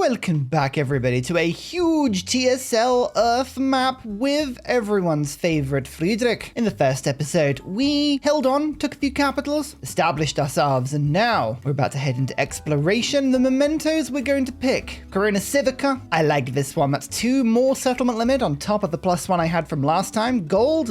Welcome back everybody to a huge TSL Earth map with everyone's favorite Friedrich. In the first episode, we held on, took a few capitals, established ourselves, and now we're about to head into exploration. The mementos we're going to pick: Corona Civica. I like this one. That's 2 more settlement limit on top of the +1 I had from last time. Gold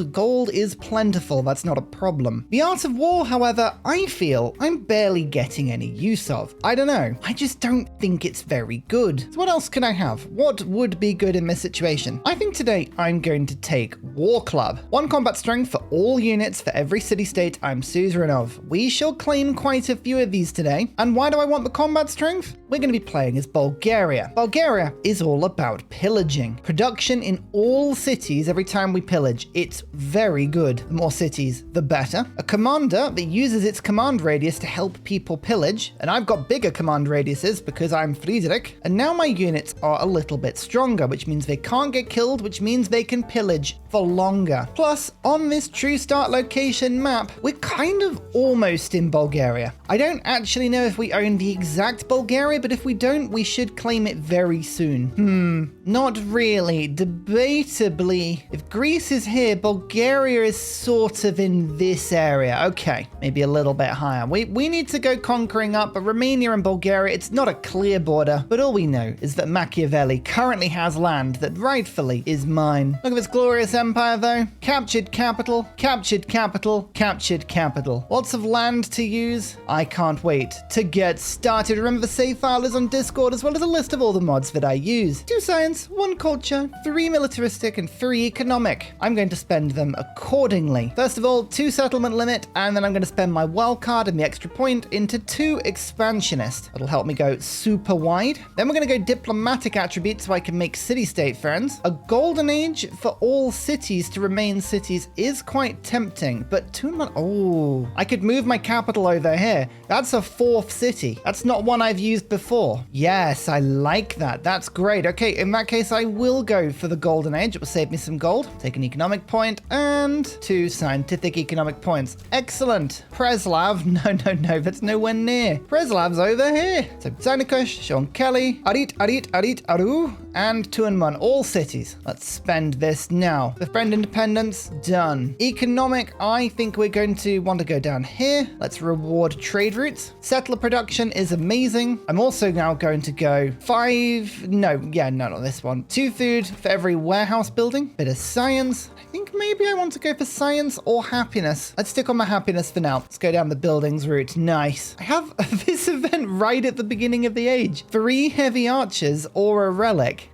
is plentiful. That's not a problem. The Art of War, however, I feel I'm barely getting any use of. I don't know. I just don't think it's very good. So what else can I have? What would be good in this situation? I think today I'm going to take War Club. 1 combat strength for all units for every city-state I'm suzerain of. We shall claim quite a few of these today. And why do I want the combat strength? We're going to be playing as Bulgaria. Bulgaria is all about pillaging. Production in all cities every time we pillage. It's very good. The more cities, the better. A commander that uses its command radius to help people pillage. And I've got bigger command radiuses because I'm Friedrich. And now my units are a little bit stronger, which means they can't get killed, which means they can pillage for longer. Plus, on this true start location map, we're kind of almost in Bulgaria. I don't actually know if we own the exact Bulgaria, but if we don't, we should claim it very soon. Not really. Debatably, if Greece is here, Bulgaria is sort of in this area. Okay, maybe a little bit higher. We need to go conquering up, but Romania and Bulgaria, it's not a clear border, but all we know is that Machiavelli currently has land that rightfully is mine. Look at this glorious empire though. Captured capital, captured capital, captured capital. Lots of land to use. I can't wait to get started. Remember, the save file is on Discord, as well as a list of all the mods that I use. 2 science, 1 culture, 3 militaristic, and 3 economic. I'm going to spend them accordingly. First of all, 2 settlement limit, and then I'm going to spend my wildcard and the extra point into 2 expansionist. That'll help me go super wide. Then we're going to go diplomatic attributes so I can make city-state friends. A golden age for all cities to remain cities is quite tempting, but oh, I could move my capital over here. That's a 4th city. That's not one I've used before. Yes, I like that. That's great. Okay, in that case, I will go for the golden age. It will save me some gold. Take an economic point and 2 scientific economic points. Excellent. Preslav. No, that's nowhere near. Preslav's over here. So Zanikush, Sean Kelly, Aru, and Tuanman, all cities. Let's spend this now. The friend independence, done. Economic, I think we're going to want to go down here. Let's reward trade routes. Settler production is amazing. I'm also now going to go 5, not this one. 2 food for every warehouse building. Bit of science. I think maybe I want to go for science or happiness. Let's stick on my happiness for now. Let's go down the buildings route. Nice. I have this event right at the beginning of the age. 3 heavy archers or a relic.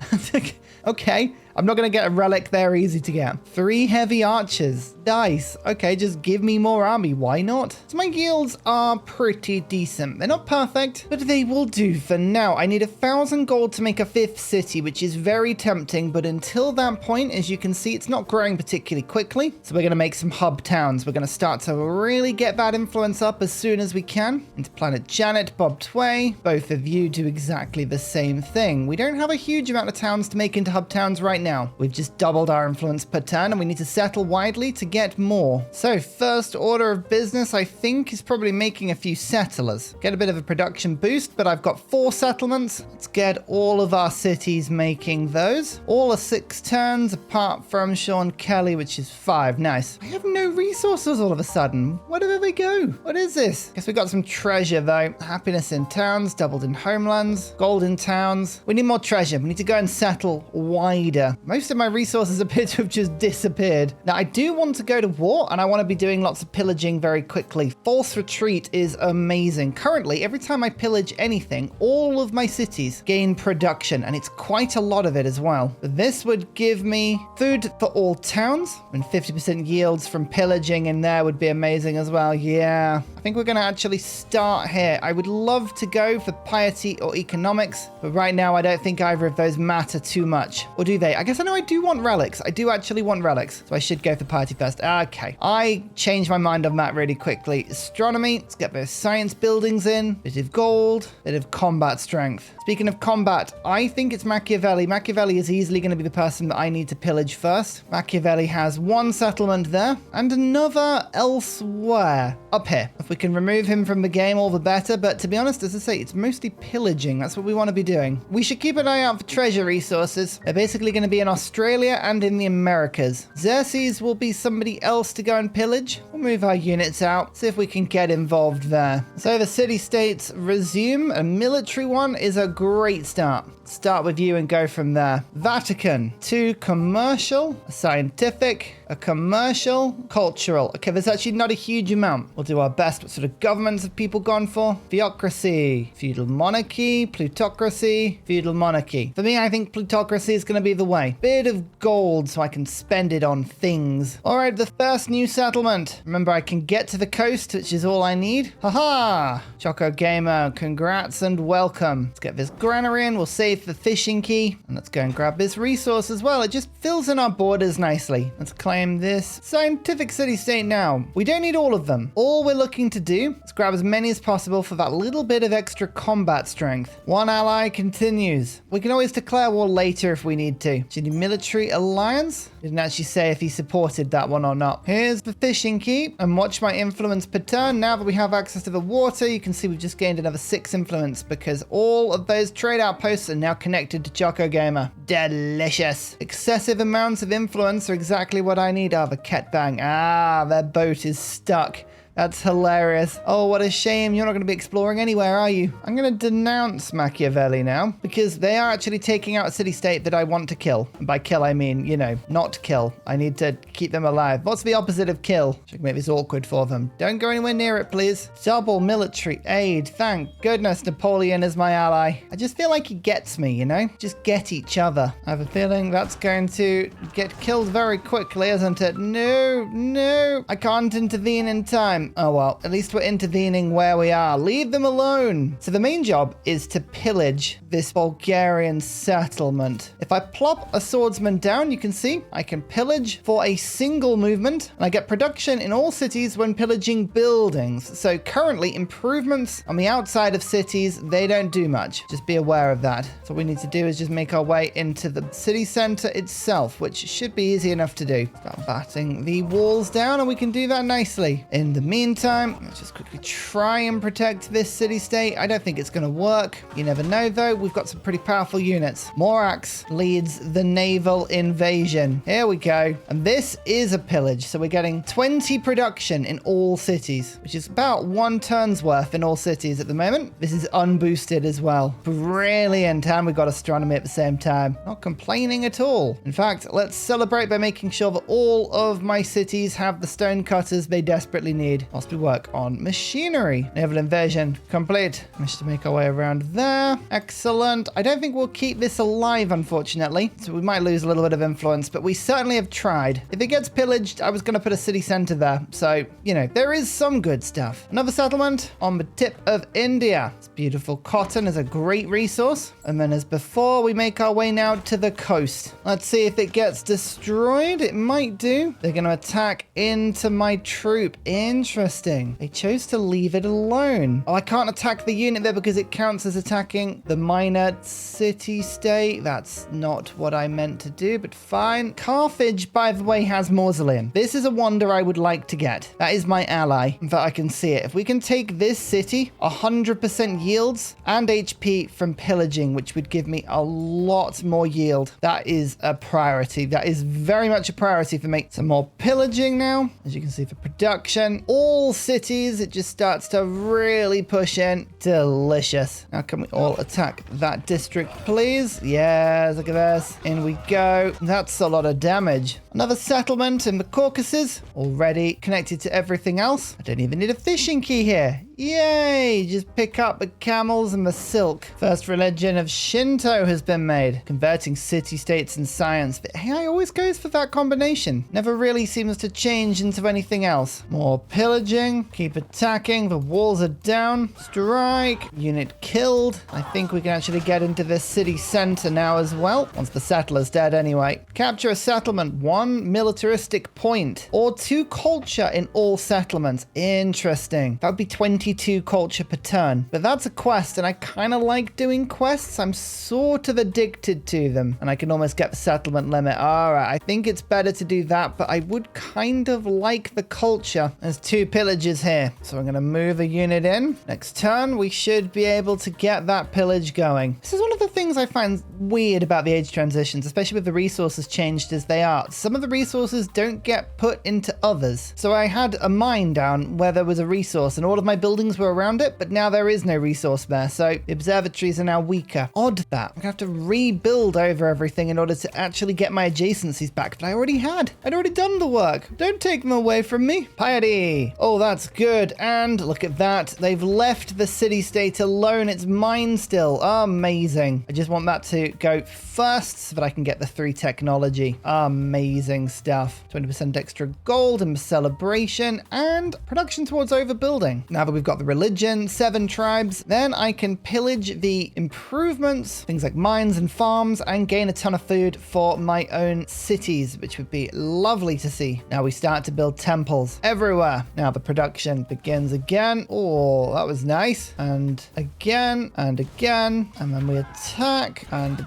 Okay. I'm not going to get a relic there easy to get. 3 heavy archers. Nice. Okay, just give me more army. Why not? So my yields are pretty decent. They're not perfect, but they will do for now. I need 1,000 gold to make a 5th city, which is very tempting. But until that point, as you can see, it's not growing particularly quickly. So we're going to make some hub towns. We're going to start to really get that influence up as soon as we can. Into Planet Janet, Bob Tway. Both of you do exactly the same thing. We don't have a huge amount of towns to make into hub towns right now. We've just doubled our influence per turn, and we need to settle widely to get more. So first order of business, I think, is probably making a few settlers. Get a bit of a production boost, but I've got 4 settlements. Let's get all of our cities making those. All are 6 turns, apart from Sean Kelly, which is 5. Nice. I have no resources all of a sudden. Where did they go? What is this? Guess we got some treasure though. Happiness in towns, doubled in homelands, gold in towns. We need more treasure. We need to go and settle wider. Most of my resources appear to have just disappeared. Now, I do want to go to war, and I want to be doing lots of pillaging very quickly. False retreat is amazing. Currently, every time I pillage anything, all of my cities gain production, and it's quite a lot of it as well. But this would give me food for all towns, and 50% yields from pillaging in there would be amazing as well. Yeah, I think we're going to actually start here. I would love to go for piety or economics, but right now I don't think either of those matter too much. Or do they? I guess I know I do want relics. I do actually want relics, so I should go for piety first. first. Okay. I changed my mind on that really quickly. Astronomy. Let's get those science buildings in. Bit of gold. Bit of combat strength. Speaking of combat, I think it's Machiavelli. Machiavelli is easily going to be the person that I need to pillage first. Machiavelli has one settlement there and another elsewhere up here. If we can remove him from the game, all the better. But to be honest, as I say, it's mostly pillaging. That's what we want to be doing. We should keep an eye out for treasure resources. They're basically going to be in Australia and in the Americas. Xerxes will be somebody else to go and pillage. We'll move our units out, see if we can get involved there. So the city-states resume. A military one is a great start. Start with you and go from there. Vatican, 2 commercial, a scientific, a commercial, cultural. Okay, there's actually not a huge amount. We'll do our best. What sort of governments have people gone for? Theocracy, feudal monarchy, plutocracy, feudal monarchy. For me, I think plutocracy is going to be the way. Bit of gold so I can spend it on things. All right, the first new settlement. Remember, I can get to the coast, which is all I need. Haha! Choco Gamer, congrats and welcome. Let's get this granary in. We'll save the fishing key. And let's go and grab this resource as well. It just fills in our borders nicely. Let's claim this scientific city-state now. We don't need all of them. All we're looking to do is grab as many as possible for that little bit of extra combat strength. One ally continues. We can always declare war later if we need to. Do you need military alliance? Didn't actually say if he supported that one or not. Here's the fishing key and watch my influence per turn. Now that we have access to the water, you can see we've just gained another 6 influence because all of those trade outposts are now connected to Choco Gamer. Delicious. Excessive amounts of influence are exactly what I need. Ah, the Ketbang. Ah, their boat is stuck. That's hilarious. Oh, what a shame. You're not going to be exploring anywhere, are you? I'm going to denounce Machiavelli now because they are actually taking out a city-state that I want to kill. And by kill, I mean, you know, not kill. I need to keep them alive. What's the opposite of kill? Should make this awkward for them. Don't go anywhere near it, please. Double military aid. Thank goodness Napoleon is my ally. I just feel like he gets me, you know? Just get each other. I have a feeling that's going to get killed very quickly, isn't it? No, no. I can't intervene in time. Oh well, at least we're intervening where we are. Leave them alone. So the main job is to pillage this Bulgarian settlement. If I plop a swordsman down, you can see I can pillage for a single movement, and I get production in all cities when pillaging buildings. So currently, improvements on the outside of cities, they don't do much. Just be aware of that. So what we need to do is just make our way into the city center itself, which should be easy enough to do. Start batting the walls down, and we can do that nicely. In the meantime, let's just quickly try and protect this city-state. I don't think it's going to work. You never know, though. We've got some pretty powerful units. Morax leads the naval invasion. Here we go. And this is a pillage. So we're getting 20 production in all cities, which is about 1 turn's worth in all cities at the moment. This is unboosted as well. Brilliant. And we've got astronomy at the same time. Not complaining at all. In fact, let's celebrate by making sure that all of my cities have the stone cutters they desperately need. Whilst we work on machinery. Naval invasion complete. Managed to make our way around there. Excellent. I don't think we'll keep this alive, unfortunately. So we might lose a little bit of influence, but we certainly have tried. If it gets pillaged, I was going to put a city center there. So, you know, there is some good stuff. Another settlement on the tip of India. It's beautiful. Cotton is a great resource. And then as before, we make our way now to the coast. Let's see if it gets destroyed. It might do. They're going to attack into my troop. Interesting. They chose to leave it alone. Oh, I can't attack the unit there because it counts as attacking the minor city-state. That's not what I meant to do, but fine. Carthage, by the way, has mausoleum. This is a wonder I would like to get. That is my ally. In fact, I can see it. If we can take this city, 100% yields and HP from pillaging, which would give me a lot more yield. That is a priority. That is very much a priority for me. Some more pillaging now. As you can see, for production, all cities, it just starts to really push in. Delicious. Now can we all attack that district, please? Yes, look at this. In we go. That's a lot of damage. Another settlement in the Caucasus, already connected to everything else. I don't even need a fishing key here. Yay! Just pick up the camels and the silk. First religion of Shinto has been made, converting city-states and science. But AI always goes for that combination. Never really seems to change into anything else. More pillaging. Keep attacking. The walls are down. Strike. Unit killed. I think we can actually get into this city center now as well. Once the settler's dead anyway. Capture a settlement. 1 militaristic point. Or 2 culture in all settlements. Interesting. That would be 22 culture per turn. But that's a quest, and I kind of like doing quests. I'm sort of addicted to them. And I can almost get the settlement limit. Alright, I think it's better to do that, but I would kind of like the culture. There's 2 pillages here. So I'm going to move a unit in. Next turn, we should be able to get that pillage going. This is one of the things I find weird about the age transitions, especially with the resources changed as they are. Some of the resources don't get put into others. So I had a mine down where there was a resource and all of my buildings were around it, but now there is no resource there. So the observatories are now weaker. Odd that. I'm going to have to rebuild over everything in order to actually get my adjacencies back. But I already had. I'd already done the work. Don't take them away from me. Piety. Oh, that's good. And look at that. They've left the city-state alone. It's mine still. Amazing. I just want that to go first so that I can get the 3 technology. Amazing stuff. 20% extra gold and celebration and production towards overbuilding. Now that we've got the religion, 7 tribes, then I can pillage the improvements, things like mines and farms, and gain a ton of food for my own cities, which would be lovely to see. Now we start to build temples everywhere. Now the production begins again. Oh, that was nice. And again, and again. And then we attack, and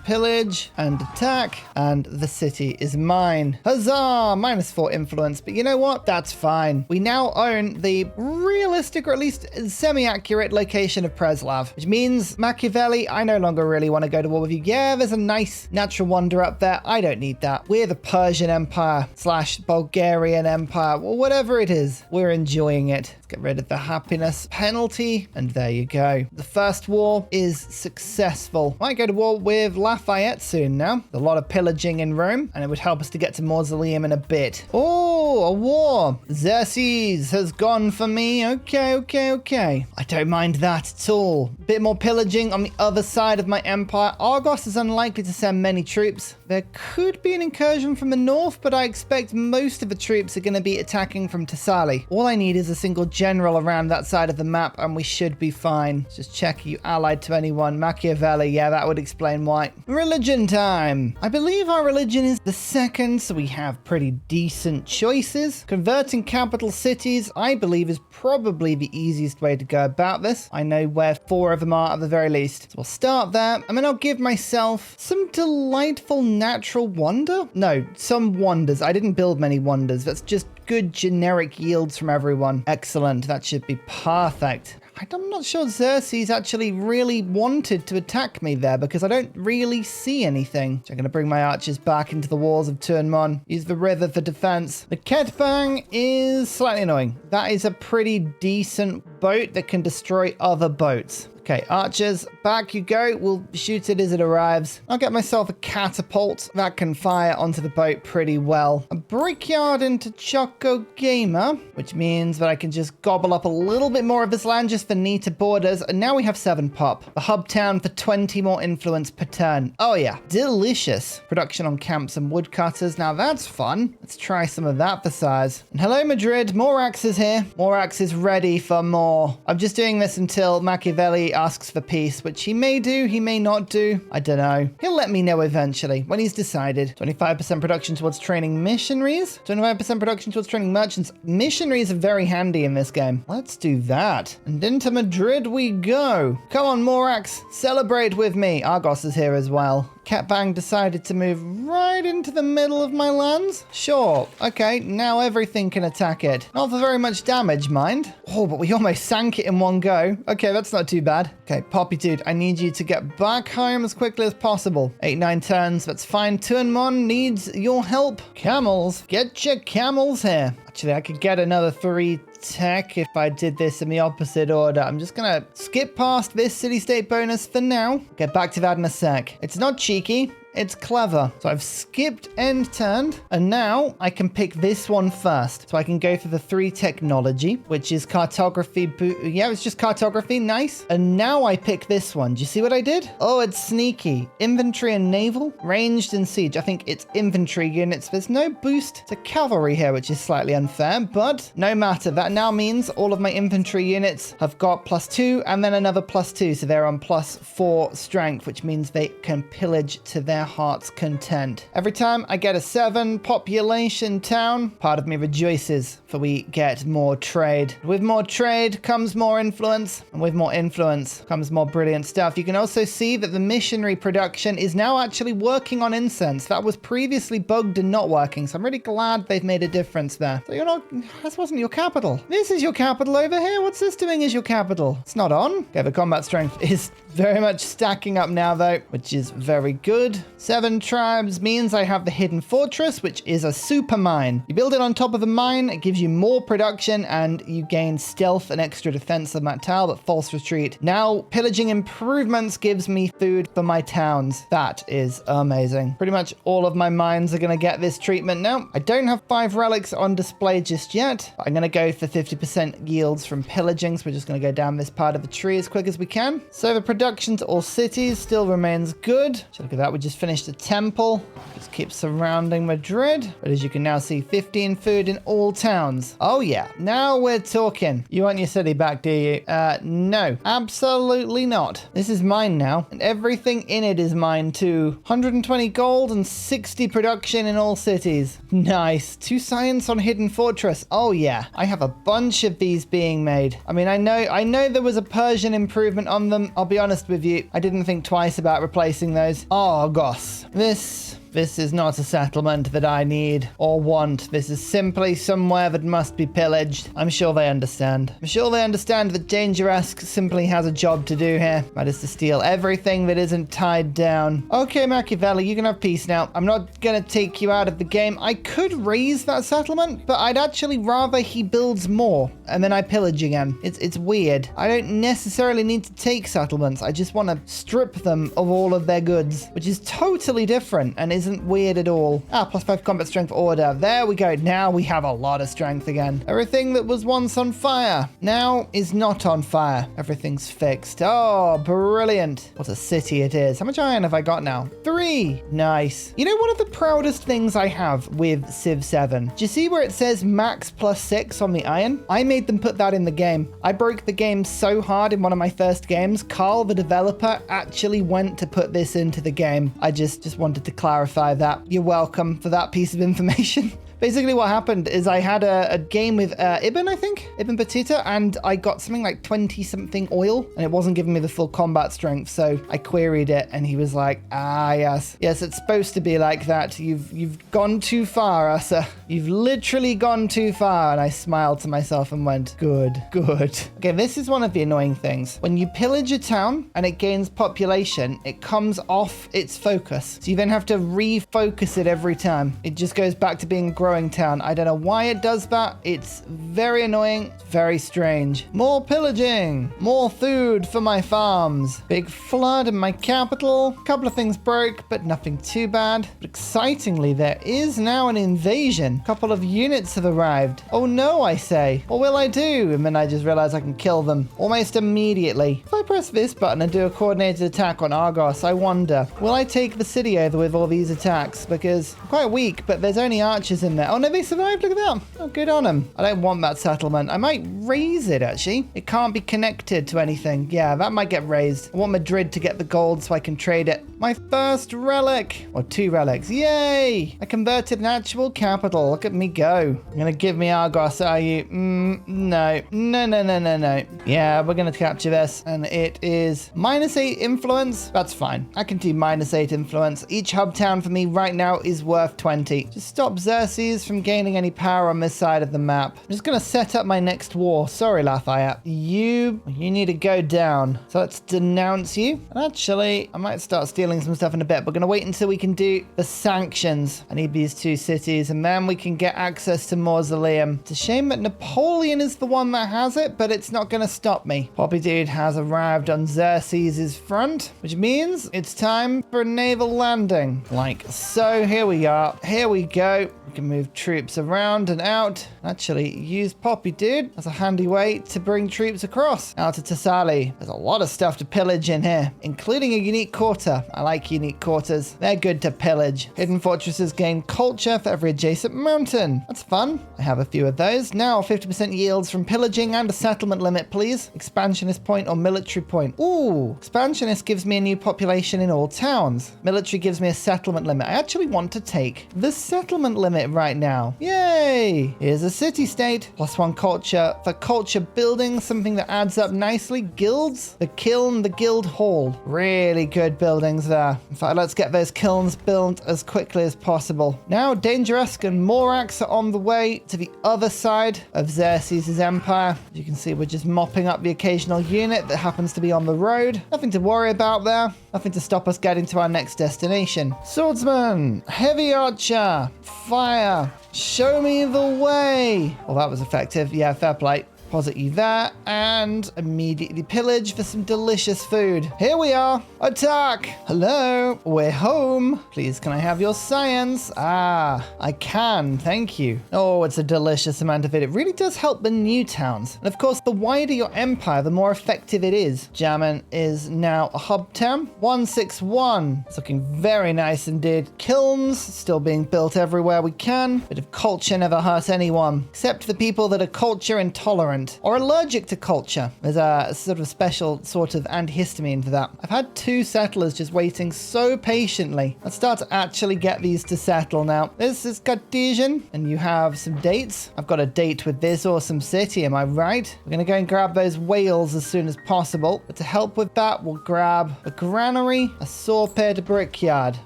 pillage, and attack, and the city is mine. Huzzah! -4 influence, but you know what? That's fine. We now own the realistic, or at least semi-accurate location of Preslav, which means Machiavelli, I no longer really want to go to war with you. Yeah, there's a nice natural wonder up there. I don't need that. We're the Persian Empire / Bulgarian Empire, or whatever it is. We're enjoying it. Let's get rid of the happiness penalty, and there you go. The first war is successful. Might go to war with Lafayette soon now. A lot of pillaging in Rome, and it would help us to get to Mausoleum in a bit. Oh, a war. Xerxes has gone for me. Okay. I don't mind that at all. Bit more pillaging on the other side of my empire. Argos is unlikely to send many troops. There could be an incursion from the north, but I expect most of the troops are going to be attacking from Thessaly. All I need is a single general around that side of the map, and we should be fine. Let's just check, are you allied to anyone? Machiavelli, yeah, that would explain why. Religion time. I believe our religion is the second, so we have pretty decent choices. Converting capital cities, I believe, is probably the easiest way to go about this. I know where 4 of them are at the very least. So we'll start there, and then I'll give myself some delightful natural wonder. No, some wonders. I didn't build many wonders. That's just good generic yields from everyone. Excellent. That should be perfect. I'm not sure Xerxes actually really wanted to attack me there because I don't really see anything. So I'm going to bring my archers back into the walls of Turnmon. Use the river for defense. The Ketbang is slightly annoying. That is a pretty decent boat that can destroy other boats. Okay, archers, back you go. We'll shoot it as it arrives. I'll get myself a catapult that can fire onto the boat pretty well. A brickyard into Choco Gamer, which means that I can just gobble up a little bit more of this land just for neater borders. And now we have 7 pop. The hub town for 20 more influence per turn. Oh yeah, delicious. Production on camps and woodcutters. Now that's fun. Let's try some of that for size. And hello, Madrid. Morax is here. Morax is ready for more. I'm just doing this until Machiavelli asks for peace, which he may do, he may not do. I don't know. He'll let me know eventually when he's decided. 25% production towards training missionaries. 25% production towards training merchants. Missionaries are very handy in this game. Let's do that. And into Madrid we go. Come on, Morax. Celebrate with me. Argos is here as well. Ketbang decided to move right into the middle of my lands? Sure. Okay, now everything can attack it. Not for very much damage, mind. Oh, but we almost sank it in one go. Okay, that's not too bad. Okay, Poppy Dude, I need you to get back home as quickly as possible. 8-9 turns, that's fine. Turnmon needs your help. Camels, get your camels here. Actually, I could get another 3 tech if I did this in the opposite order. I'm just gonna skip past this city-state bonus for now. Get back to that in a sec. It's not cheeky. It's clever. So I've skipped end turn, and now I can pick this one first. So I can go for the 3 technology, which is cartography. Yeah, it's just cartography. Nice. And now I pick this one. Do you see what I did? Oh, it's sneaky. Infantry and naval, ranged and siege. I think it's infantry units. There's no boost to cavalry here, which is slightly unfair, but no matter. That now means all of my infantry units have got +2 and then another +2. So they're on +4 strength, which means they can pillage to their heart's content. Every time I get a 7 population town, part of me rejoices, for we get more trade. With more trade comes more influence, and with more influence comes more brilliant stuff. You can also see that the missionary production is now actually working on incense. That was previously bugged and not working, so I'm really glad they've made a difference there. So you're not, this wasn't your capital. This is your capital over here. What's this doing as your capital? It's not on. Okay, the combat strength is very much stacking up now though, which is very good. 7 tribes means I have the hidden fortress, which is a super mine. You build it on top of the mine, it gives you more production, and you gain stealth and extra defense of that tower, but false retreat. Now, pillaging improvements gives me food for my towns. That is amazing. Pretty much all of my mines are going to get this treatment now. I don't have 5 relics on display just yet. I'm going to go for 50% yields from pillaging, so we're just going to go down this part of the tree as quick as we can. So the production to all cities still remains good. So look at that, we just finished a temple. Just keep surrounding Madrid. But as you can now see, 15 food in all towns. Oh yeah, now we're talking. You want your city back, do you? No, absolutely not. This is mine now, and everything in it is mine too. 120 gold and 60 production in all cities. Nice. 2 science on hidden fortress. Oh yeah, I have a bunch of these being made. I mean, I know there was a Persian improvement on them. I'll be honest with you, I didn't think twice about replacing those. Argos. This is not a settlement that I need or want. This is simply somewhere that must be pillaged. I'm sure they understand. I'm sure they understand that Dangeresque simply has a job to do here. That is to steal everything that isn't tied down. Okay, Machiavelli, you can have peace now. I'm not going to take you out of the game. I could raise that settlement, but I'd actually rather he builds more and then I pillage again. It's weird. I don't necessarily need to take settlements. I just want to strip them of all of their goods, which is totally different and isn't weird at all. +5 combat strength order. There we go. Now we have a lot of strength again. Everything that was once on fire now is not on fire. Everything's fixed. Oh, brilliant. What a city it is. How much iron have I got now? 3. Nice. You know, one of the proudest things I have with Civ 7. Do you see where it says max +6 on the iron? I made them put that in the game. I broke the game so hard in one of my first games. Carl, the developer, actually went to put this into the game. I just wanted to clarify that. You're welcome for that piece of information. Basically what happened is I had a game with Ibn, I think, Ibn Battuta, and I got something like 20 something oil, and it wasn't giving me the full combat strength, so I queried it, and he was like, yes, it's supposed to be like that. You've gone too far, Ursa. You've literally gone too far. And I smiled to myself and went, good. Okay, this is one of the annoying things. When you pillage a town and it gains population, it comes off its focus, so you then have to refocus it every time. It just goes back to being growing town. I don't know why it does that. It's very annoying. It's very strange. More pillaging. More food for my farms. Big flood in my capital. A couple of things broke, but nothing too bad. But excitingly, there is now an invasion. A couple of units have arrived. Oh no, I say. What will I do? And then I just realized I can kill them almost immediately. If I press this button and do a coordinated attack on Argos, I wonder, will I take the city over with all these attacks? Because I'm quite weak, but there's only archers in there. Oh no, they survived. Look at that. Oh, good on them. I don't want that settlement. I might raise it, actually. It can't be connected to anything. Yeah, that might get raised. I want Madrid to get the gold so I can trade it. My first relic. Or 2 relics. Yay! I converted an actual capital. Look at me go. You're going to give me Argos, are you? No. No. Yeah, we're going to capture this. And it is -8 influence. That's fine. I can do -8 influence. Each hub town for me right now is worth 20. Just stop Xerxes Xerxes from gaining any power on this side of the map. I'm just going to set up my next war. Sorry, Lafayette. You need to go down. So let's denounce you. And actually, I might start stealing some stuff in a bit. We're going to wait until we can do the sanctions. I need these 2 cities, and then we can get access to Mausoleum. It's a shame that Napoleon is the one that has it, but it's not going to stop me. Poppy Dude has arrived on Xerxes' front, which means it's time for a naval landing. Like so, here we are. Here we go. We can move troops around and out. Actually, use Poppy Dude as a handy way to bring troops across out to Thessaly. There's a lot of stuff to pillage in here, including a unique quarter. I like unique quarters. They're good to pillage. Hidden fortresses gain culture for every adjacent mountain. That's fun. I have a few of those. Now 50% yields from pillaging and a settlement limit, please. Expansionist point or military point. Ooh, expansionist gives me a new population in all towns. Military gives me a settlement limit. I actually want to take the settlement limit right now. Yay! Here's a city-state. +1 culture for culture building, something that adds up nicely. Guilds, the kiln, the guild hall. Really good buildings there. In fact, let's get those kilns built as quickly as possible. Now, Dangeresk and Morax are on the way to the other side of Xerxes' empire. As you can see, we're just mopping up the occasional unit that happens to be on the road. Nothing to worry about there. Nothing to stop us getting to our next destination. Swordsman, heavy archer, fire, show me the way. Well, that was effective. Yeah, fair play. Deposit you there and immediately pillage for some delicious food. Here we are. Attack. Hello. We're home. Please, can I have your science? Ah, I can. Thank you. Oh, it's a delicious amount of it. It really does help the new towns. And of course, the wider your empire, the more effective it is. German is now a hub town. 161. It's looking very nice indeed. Kilns still being built everywhere we can. Bit of culture never hurt anyone, except for people that are culture intolerant or allergic to culture. There's a sort of special sort of antihistamine for that. I've had 2 settlers just waiting so patiently. Let's start to actually get these to settle now. This is Cartesian, and you have some dates. I've got a date with this awesome city, am I right? We're going to go and grab those whales as soon as possible. But to help with that, we'll grab a granary, a saw-pit brickyard.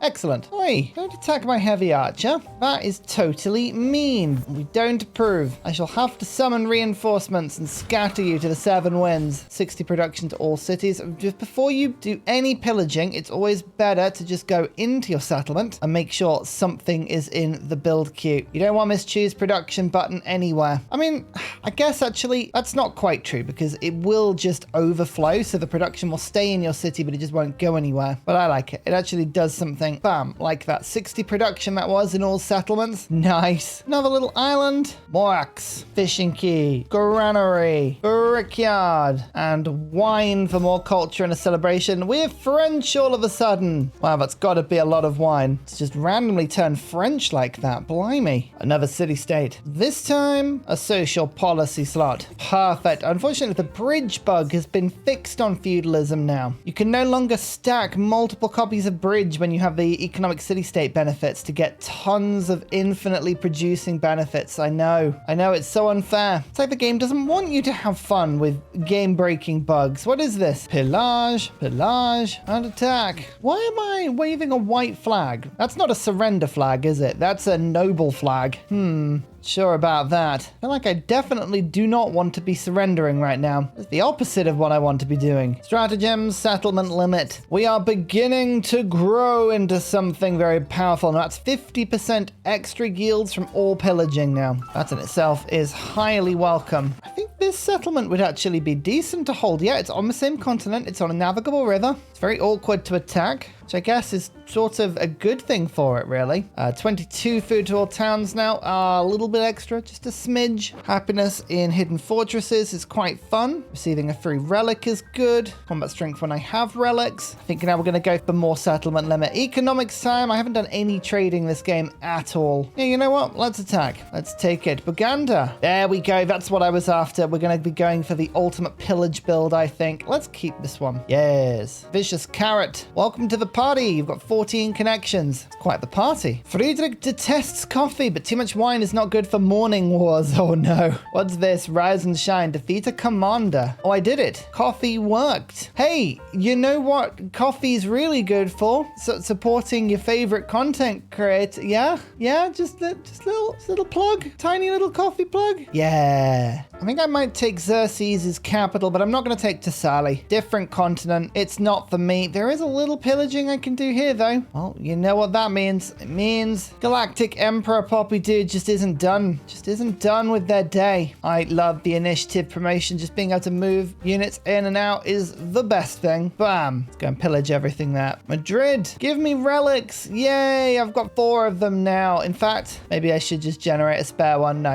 Excellent. Oi, don't attack my heavy archer. That is totally mean. We don't approve. I shall have to summon reinforcements and scatter you to the 7 winds. 60 production to all cities. Just before you do any pillaging, it's always better to just go into your settlement and make sure something is in the build queue. You don't want this choose production button anywhere. I mean, I guess actually that's not quite true because it will just overflow, so the production will stay in your city, but it just won't go anywhere. But I like it. It actually does something, bam, like that. 60 production that was in all settlements. Nice. Another little island. Morax. Fishing key. Granary, brickyard, and wine for more culture and a celebration. We're French all of a sudden. Wow, that's got to be a lot of wine. It's just randomly turned French like that. Blimey. Another city-state. This time, a social policy slot. Perfect. Unfortunately, the bridge bug has been fixed on feudalism now. You can no longer stack multiple copies of bridge when you have the economic city-state benefits to get tons of infinitely producing benefits. I know, it's so unfair. It's like the game doesn't want you to have fun with game-breaking bugs. What is this? Pillage, and attack. Why am I waving a white flag? That's not a surrender flag, is it? That's a noble flag. Sure about that. I feel like I definitely do not want to be surrendering right now. It's the opposite of what I want to be doing. Stratagems, settlement limit. We are beginning to grow into something very powerful. Now that's 50% extra yields from all pillaging now. That in itself is highly welcome. I think this settlement would actually be decent to hold. Yeah, it's on the same continent. It's on a navigable river. It's very awkward to attack, which I guess is sort of a good thing for it, really. 22 food to all towns now. A little bit extra, just a smidge. Happiness in hidden fortresses is quite fun. Receiving a free relic is good. Combat strength when I have relics. I think now we're going to go for more settlement limit. Economics time. I haven't done any trading this game at all. Yeah, you know what? Let's attack. Let's take it. Buganda. There we go. That's what I was after. We're going to be going for the ultimate pillage build, I think. Let's keep this one. Yes. Vicious carrot. Welcome to the party. You've got 14 connections. It's quite the party. Friedrich detests coffee, but too much wine is not good for morning wars. Oh no. What's this? Rise and shine. Defeat a commander. Oh, I did it. Coffee worked. Hey, you know what coffee's really good for? Supporting your favorite content creator. Yeah? Yeah? Just little plug. Tiny little coffee plug. Yeah. I think I might take Xerxes' capital, but I'm not going to take Thessaly. Different continent. It's not for me. There is a little pillaging I can do here, though. Well, you know what that means. It means Galactic Emperor Poppy Dude just isn't done. Just isn't done with their day. I love the initiative promotion. Just being able to move units in and out is the best thing. Bam. Let's go and pillage everything there. Madrid. Give me relics. Yay. I've got 4 of them now. In fact, maybe I should just generate a spare one. No.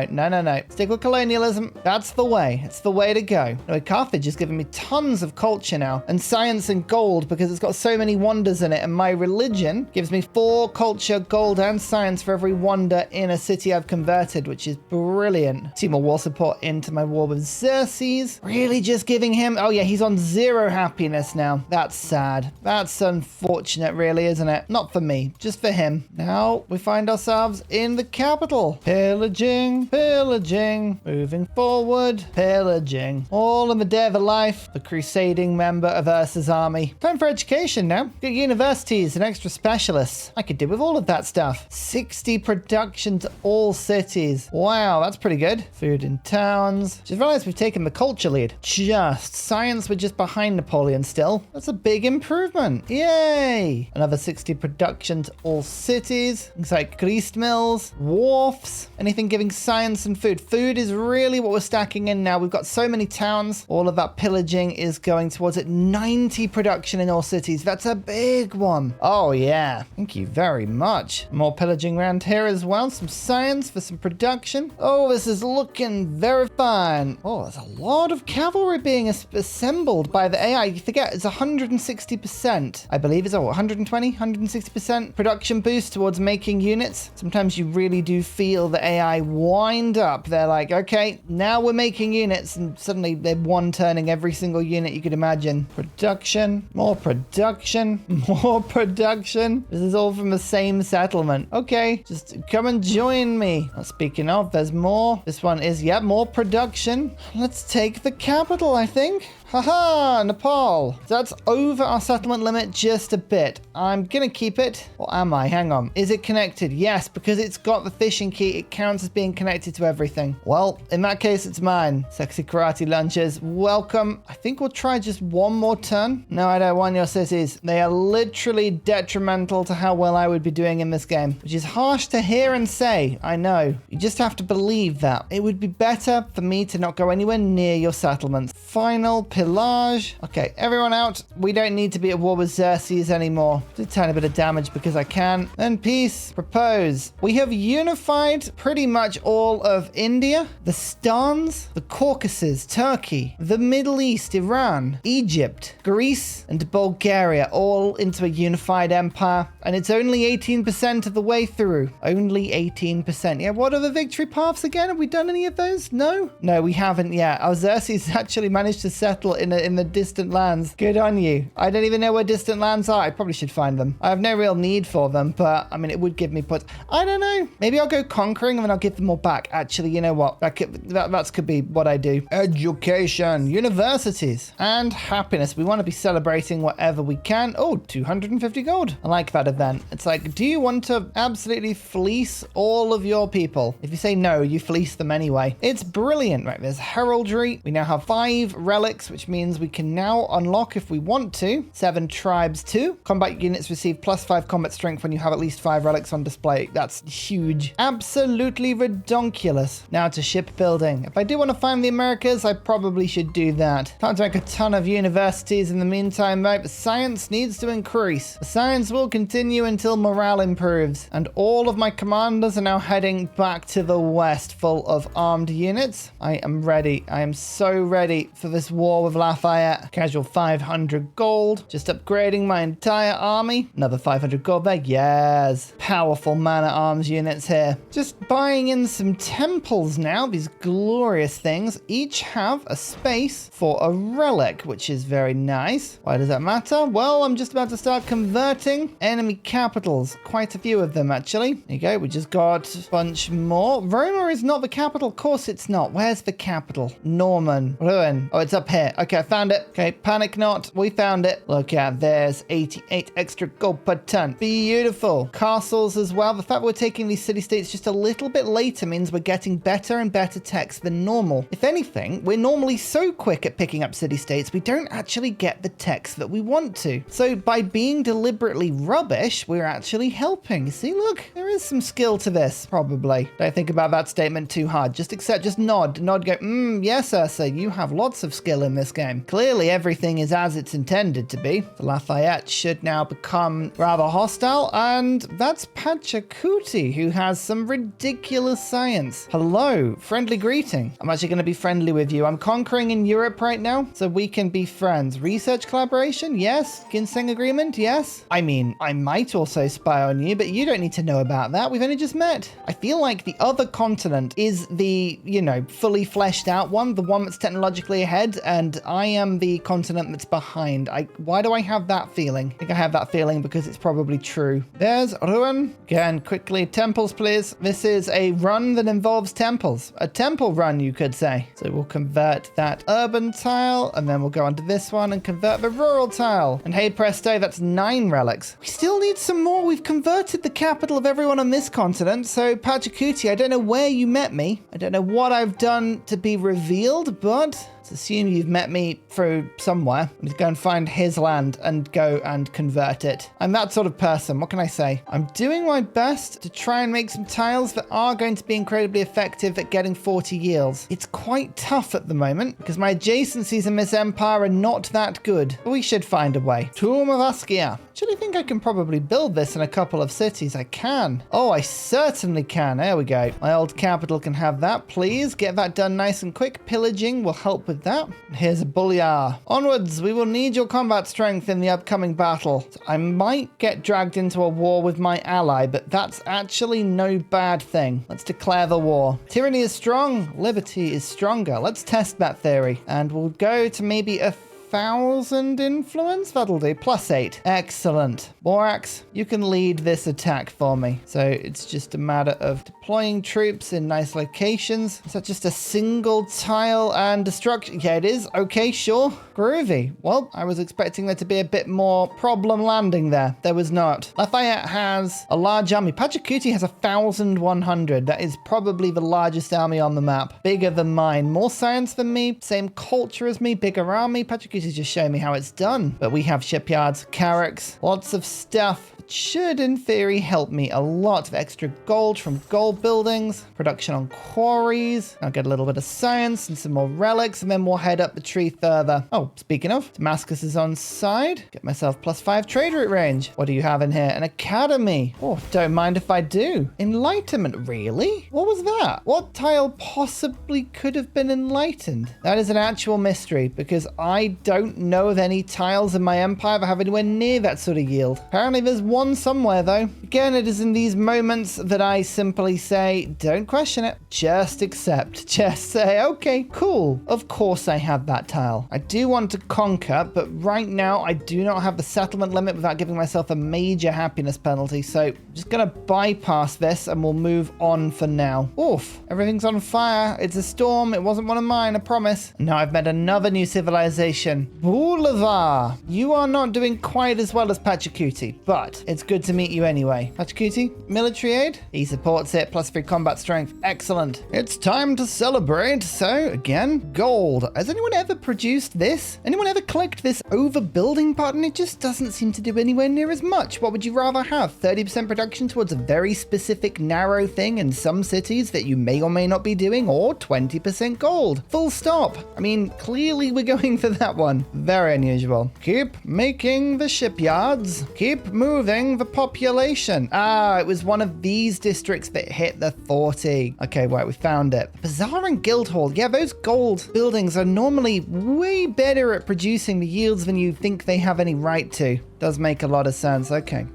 Stick with colonialism. That's the way. It's the way to go. No, Carthage is giving me tons of culture now and science and gold because it's got so many wonders in it. And my religion gives me 4 culture, gold, and science for every wonder in a city I've converted, which is brilliant. 2 more war support into my war with Xerxes. Really just giving him... Oh yeah, he's on 0 happiness now. That's sad. That's unfortunate, really, isn't it? Not for me, just for him. Now we find ourselves in the capital. Pillaging. Moving forward. Pillaging. All in the day of a life. The crusading member of Ursa's army. Time for education now. Get universities and extra specialists. I could do with all of that stuff. 60 production to all cities. Wow, that's pretty good. Food in towns. Just realized we've taken the culture lead. Just. Science, we're just behind Napoleon still. That's a big improvement. Yay! Another 60 production to all cities. Things like grease mills, wharfs, anything giving science and food. Food is really what we're stacking in now. We've got so many towns. All of that pillaging is going towards it. 90 production in all cities. That's a big one. Oh yeah. Thank you very much. More pillaging around here as well. Some science for some production. Oh, this is looking very fine. Oh, there's a lot of cavalry being assembled by the AI. You forget, it's 160%. I believe it's 120, 160% production boost towards making units. Sometimes you really do feel the AI wind up. They're like, okay, now we're making units, and suddenly they're one-turning every single unit you could imagine. Production, more production, more production. This is all from the same settlement. Okay, just come and join me. Well, speaking of, there's more. This one is, yeah, more production. Let's take the capital, I think. Haha, Nepal. That's over our settlement limit just a bit. I'm gonna keep it. Or am I? Hang on. Is it connected? Yes, because it's got the fishing key. It counts as being connected to everything. Well, in that case, it's mine. Sexy karate lunches. Welcome. I think we'll try just one more turn. No, I don't want your cities. They are literally detrimental to how well I would be doing in this game, which is harsh to hear and say. I know. You just have to believe that. It would be better for me to not go anywhere near your settlements. Final pillage. Okay, everyone out. We don't need to be at war with Xerxes anymore. Do a tiny bit of damage because I can. Then peace. Propose. We have unified pretty much all of India, the Stans, the Caucasus, Turkey, the Middle East, Iran, Egypt, Greece, and Bulgaria, all into a unified empire. And it's only 18% of the way through. Only 18%. Yeah, what are the victory paths again? Have we done any of those? No? No, we haven't yet. Our Xerxes actually managed to settle in the distant lands. Good on you. I don't even know where distant lands are. I probably should find them. I have no real need for them, but I mean, it would give me puts. I don't know. Maybe I'll go conquering and then I'll give them all back. Actually, you know what? That could be what I do. Education, universities, and happiness. We want to be celebrating whatever we can. Oh, 250 gold. I like that event. It's like, do you want to absolutely fleece all of your people? If you say no, you fleece them anyway. It's brilliant, right? There's heraldry. We now have 5 relics, which means we can now unlock, if we want to, 7 tribes too. Combat units receive +5 combat strength when you have at least 5 relics on display. That's huge. Absolutely redonkulous. Now to shipbuilding. If I do want to find the Americas, I probably should do that. Time to make a ton of universities in the meantime, right? But science needs to increase. The science will continue until morale improves. And all of my commanders are now heading back to the west, full of armed units. I am ready. I am so ready for this war with Lafayette. Casual 500 gold. Just upgrading my entire army. Another 500 gold there. Yes. Powerful man-at-arms units here. Just buying in some temples now. These glorious things. Each have a space for a relic, which is very nice. Why does that matter? Well, I'm just about to start converting enemy capitals. Quite a few of them, actually. There you go. We just got a bunch more. Roma is not the capital. Of course it's not. Where's the capital? Norman. Ruin. Oh, it's up here. Okay, I found it. Okay, panic not. We found it. Look at there's 88 extra gold per ton. Beautiful. Castles as well. The fact we're taking these city-states just a little bit later means we're getting better and better techs than normal. If anything, we're normally so quick at picking up city-states, we don't actually get the techs that we want to. So by being deliberately rubbish, we're actually helping. See, look, there is some skill to this, probably. Don't think about that statement too hard. Just accept, just nod, go, yes, Ursa, you have lots of skill in this game. Clearly, everything is as it's intended to be. The Lafayette should now become rather hostile, and that's Pachacuti, who has some ridiculous science. Hello, friendly greeting. I'm actually going to be friendly with you. I'm conquering in Europe right now, so we can be friends. Research collaboration? Yes. Ginseng agreement? Yes. I mean, I might also spy on you, but you don't need to know about that. We've only just met. I feel like the other continent is the, fully fleshed out one, the one that's technologically ahead, and I am the continent that's behind. Why do I have that feeling? I think I have that feeling because it's probably true. There's Ruin. Again, quickly, temples, please. This is a run that involves temples. A temple run, you could say. So we'll convert that urban tile, and then we'll go onto this one and convert the rural tile. And hey presto, that's 9 relics. We still need some more. We've converted the capital of everyone on this continent, so Pachacuti, I don't know where you met me. I don't know what I've done to be revealed, but let's assume you've met me through somewhere. Let's go and find his land and go and convert it. I'm that sort of person. What can I say? I'm doing my best to try and make some tiles that are going to be incredibly effective at getting 40 yields. It's quite tough at the moment because my adjacencies in this empire are not that good. But we should find a way. Tomb of Askia. Actually think I can probably build this in a couple of cities. I can. Oh, I certainly can. There we go. My old capital can have that. Please get that done nice and quick. Pillaging will help with that. Here's a bulliar. Onwards, we will need your combat strength in the upcoming battle. So I might get dragged into a war with my ally, but that's actually no bad thing. Let's declare the war. Tyranny is strong, liberty is stronger. Let's test that theory. And we'll go to maybe 1,000 influence. That'll do. +8. Excellent. Borax, you can lead this attack for me. So it's just a matter of deploying troops in nice locations. Is that just a single tile and destruction? Yeah, it is. Okay, sure. Groovy. Well, I was expecting there to be a bit more problem landing there. There was not. Lafayette has a large army. Pachacuti has 1,100. That is probably the largest army on the map. Bigger than mine. More science than me. Same culture as me. Bigger army. Pachacuti is just showing me how it's done. But we have shipyards, carracks, lots of stuff that should, in theory, help me a lot of extra gold from gold buildings, production on quarries. I'll get a little bit of science and some more relics, and then we'll head up the tree further. Oh, speaking of, Damascus is on side. Get myself +5 trade route range. What do you have in here? An academy. Oh, don't mind if I do. Enlightenment, really? What was that? What tile possibly could have been enlightened? That is an actual mystery because I don't know of any tiles in my empire that have anywhere near that sort of yield. Apparently there's one somewhere though. Again, it is in these moments that I simply say, don't question it. Just accept. Just say, okay, cool. Of course I have that tile. I do want to conquer, but right now I do not have the settlement limit without giving myself a major happiness penalty. So I'm just going to bypass this and we'll move on for now. Oof, everything's on fire. It's a storm. It wasn't one of mine, I promise. And now I've met another new civilization. Boulevard. You are not doing quite as well as Pachacuti, but it's good to meet you anyway. Pachacuti, military aid? He supports it, +3 combat strength. Excellent. It's time to celebrate. So again, gold. Has anyone ever produced this? Anyone ever clicked this overbuilding button? It just doesn't seem to do anywhere near as much. What would you rather have? 30% production towards a very specific narrow thing in some cities that you may or may not be doing, or 20% gold. Full stop. I mean, clearly we're going for that one. Very unusual. Keep making the shipyards. Keep moving. doubling the population. Ah, it was one of these districts that hit the 40. Okay, right, we found it. Bazaar and Guildhall. Yeah, those gold buildings are normally way better at producing the yields than you think they have any right to. Does make a lot of sense. Okay,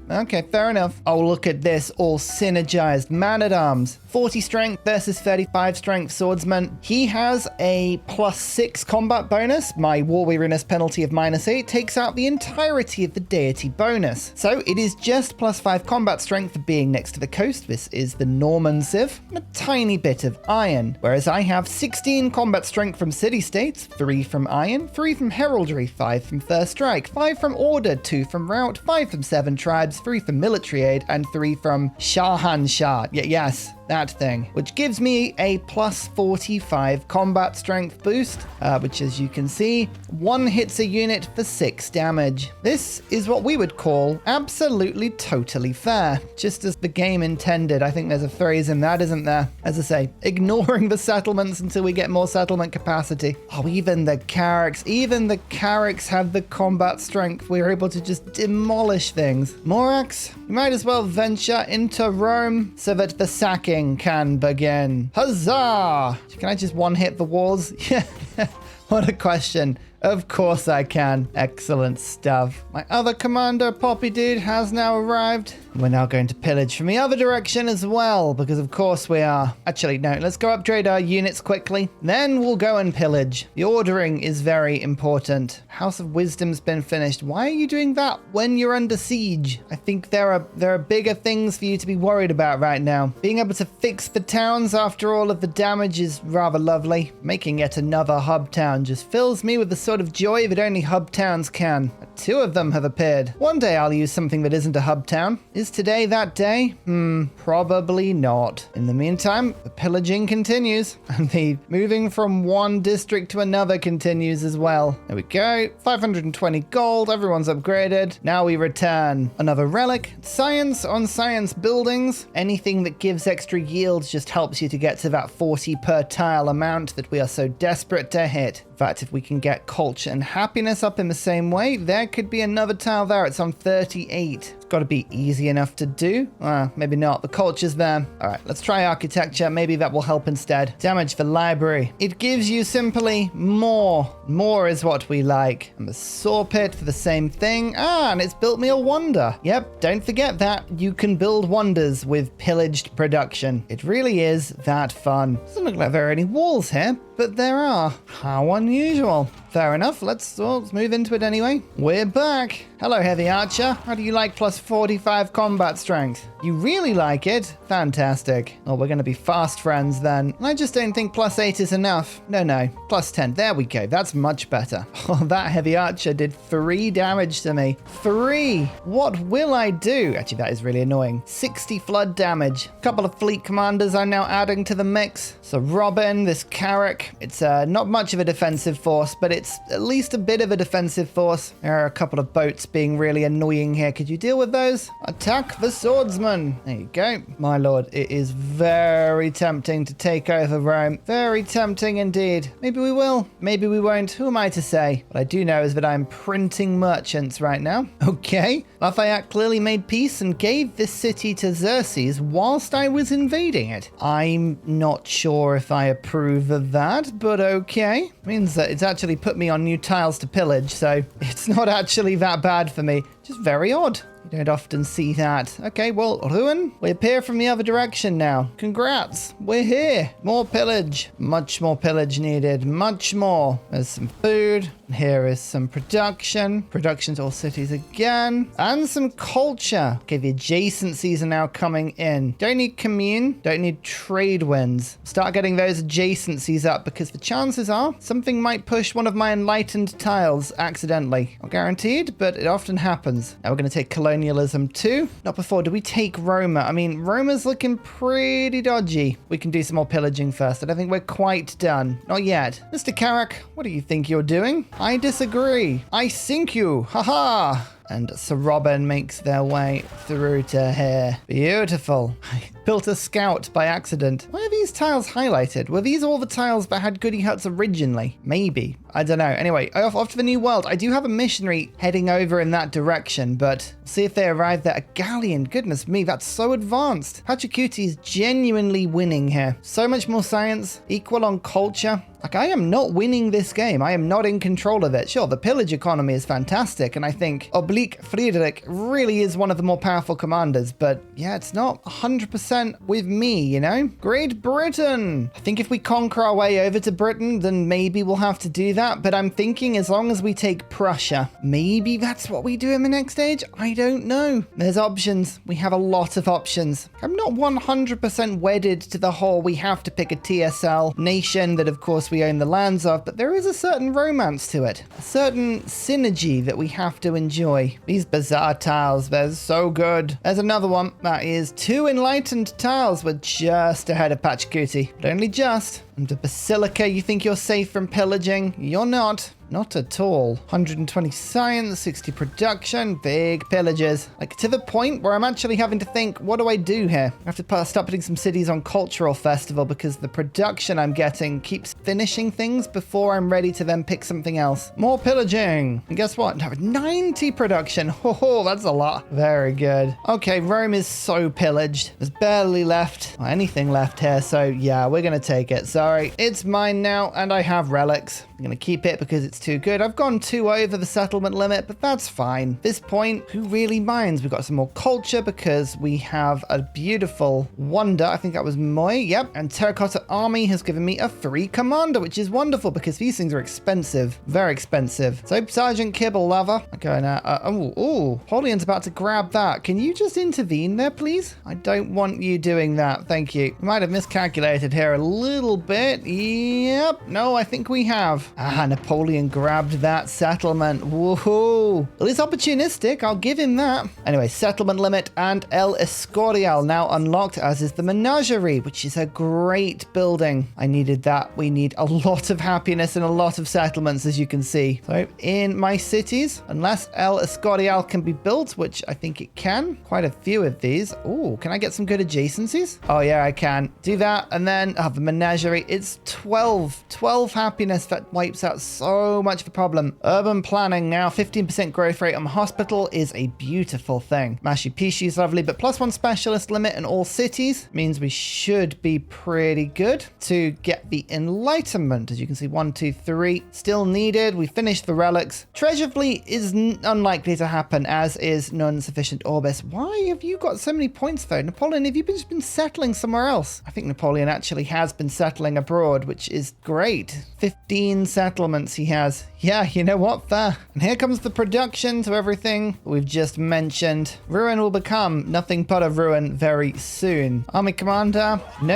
fair enough. Oh, look at this, all synergized. Man-at-Arms, 40 strength versus 35 strength swordsman. He has a +6 combat bonus. My war weariness penalty of -8 takes out the entirety of the deity bonus. So it is just +5 combat strength for being next to the coast. This is the Norman Civ, and a tiny bit of iron. Whereas I have 16 combat strength from city-states, 3 from iron, 3 from heraldry, 5 from first strike, 5 from order, 2 from route, 5 from 7 tribes, 3 from military aid, and 3 from Shahanshah. Yes, that thing, which gives me a +45 combat strength boost, which, as you can see, 1 hits a unit for 6 damage. This is what we would call absolutely totally fair, just as the game intended. I think there's a phrase in that, isn't there? As I say, ignoring the settlements until we get more settlement capacity. Oh, even the Carracks have the combat strength. We're able to just demolish things. Morax, you might as well venture into Rome so that the sacking can begin. Huzzah! Can I just one-hit the walls? Yeah, what a question. Of course I can. Excellent stuff. My other commander, Poppy Dude, has now arrived. We're now going to pillage from the other direction as well, because of course we are. Actually, no, let's go upgrade our units quickly. Then we'll go and pillage. The ordering is very important. House of Wisdom's been finished. Why are you doing that when you're under siege? I think there are bigger things for you to be worried about right now. Being able to fix the towns after all of the damage is rather lovely. Making yet another hub town just fills me with the sort of joy that only hub towns can. 2 of them have appeared. One day I'll use something that isn't a hub town. Is today that day? Probably not. In the meantime, the pillaging continues, and the moving from one district to another continues as well. There we go. 520 gold. Everyone's upgraded. Now we return. Another relic. Science on science buildings. Anything that gives extra yields just helps you to get to that 40 per tile amount that we are so desperate to hit. In fact, if we can get culture and happiness up in the same way, there could be another tile there. It's on 38. It's got to be easy enough to do. Maybe not. The culture's there. All right, let's try architecture. Maybe that will help instead. Damage for library. It gives you simply more. More is what we like. And the saw pit for the same thing. And it's built me a wonder. Yep, don't forget that. You can build wonders with pillaged production. It really is that fun. Doesn't look like there are any walls here, but there are. How unusual. Fair enough. Let's move into it anyway. We're back. Hello, Heavy Archer. How do you like +45 combat strength? You really like it? Fantastic. Oh, we're going to be fast friends then. I just don't think +8 is enough. No, +10. There we go. That's much better. Oh, that Heavy Archer did 3 damage to me. 3. What will I do? Actually, that is really annoying. 60 flood damage. A couple of fleet commanders I'm now adding to the mix. So Robin, this Carrack. It's not much of a defensive force, but it's at least a bit of a defensive force. There are a couple of boats being really annoying here. Could you deal with those? Attack the swordsman. There you go. My lord, it is very tempting to take over Rome. Very tempting indeed. Maybe we will. Maybe we won't. Who am I to say? What I do know is that I'm printing merchants right now. Okay. Lafayette clearly made peace and gave this city to Xerxes whilst I was invading it. I'm not sure if I approve of that, but okay. Means that it's actually put me on new tiles to pillage, so it's not actually that bad for me. Just very odd. You don't often see that. Okay, well, Ruin, we appear from the other direction now. Congrats, we're here. More pillage. Much more pillage needed. Much more. There's some food. Here is some production. Production to all cities again. And some culture. Okay, the adjacencies are now coming in. Don't need commune. Don't need trade winds. Start getting those adjacencies up because the chances are something might push one of my enlightened tiles accidentally. Not guaranteed, but it often happens. Now we're going to take colonialism too. Not before. Do we take Roma? I mean, Roma's looking pretty dodgy. We can do some more pillaging first. I don't think we're quite done. Not yet. Mr. Carrack, what do you think you're doing? I disagree. I sink you. Haha. And Sir Robin makes their way through to here. Beautiful. I built a scout by accident. Why are these tiles highlighted? Were these all the tiles that had goody huts originally? Maybe. I don't know. Anyway, off to the New World. I do have a missionary heading over in that direction, but see if they arrive there. A galleon, goodness me, that's so advanced. Pachacuti is genuinely winning here. So much more science, equal on culture. Like, I am not winning this game. I am not in control of it. Sure, the pillage economy is fantastic, and I think Oblique Friedrich really is one of the more powerful commanders, but yeah, it's not 100% with me, you know? Great Britain! I think if we conquer our way over to Britain, then maybe we'll have to do that, but I'm thinking as long as we take Prussia, maybe that's what we do in the next stage? I don't know. There's options. We have a lot of options. I'm not 100% wedded to the whole we have to pick a TSL nation that, of course, we own the lands of, but there is a certain romance to it, a certain synergy that we have to enjoy. These bizarre tiles, they're so good. There's another one that is 2 enlightened tiles. We're just ahead of Pachacuti, but only just. And the Basilica, you think you're safe from pillaging? You're not. Not at all. 120 science, 60 production, big pillages. Like, to the point where I'm actually having to think, what do I do here? I have to start putting some cities on cultural festival because the production I'm getting keeps finishing things before I'm ready to then pick something else. More pillaging. And guess what? No, 90 production. Oh, that's a lot. Very good. Okay, Rome is so pillaged. There's barely left, or anything left here. So yeah, we're going to take it. Sorry. It's mine now, and I have relics. I'm going to keep it because it's too good. I've gone 2 over the settlement limit, but that's fine. At this point, who really minds? We've got some more culture because we have a beautiful wonder. I think that was Moy. Yep. And Terracotta Army has given me a 3 commander, which is wonderful because these things are expensive. Very expensive. So Sergeant Kibble Lover. Okay, now. Napoleon's about to grab that. Can you just intervene there, please? I don't want you doing that. Thank you. We might have miscalculated here a little bit. Yep. No, I think we have. Napoleon grabbed that settlement. Woohoo! Well, it's opportunistic. I'll give him that. Anyway, settlement limit and El Escorial now unlocked, as is the Menagerie, which is a great building. I needed that. We need a lot of happiness and a lot of settlements, as you can see. So in my cities, unless El Escorial can be built, which I think it can, quite a few of these. Oh, can I get some good adjacencies? Oh yeah, I can. Do that, and then the Menagerie. It's 12 happiness. That wipes out so much of the problem. Urban planning now, 15% growth rate on hospital is a beautiful thing. Machu Picchu is lovely, but +1 specialist limit in all cities means we should be pretty good to get the enlightenment. As you can see, 1, 2, 3 still needed. We finished the relics. Treasure fleet is unlikely to happen, as is non-sufficient orbis. Why have you got so many points though? Napoleon, have you just been settling somewhere else? I think Napoleon actually has been settling abroad, which is great. 15 settlements he has. Yeah, you know what? Fair. And here comes the production to everything we've just mentioned. Ruin will become nothing but a ruin very soon. Army commander. No.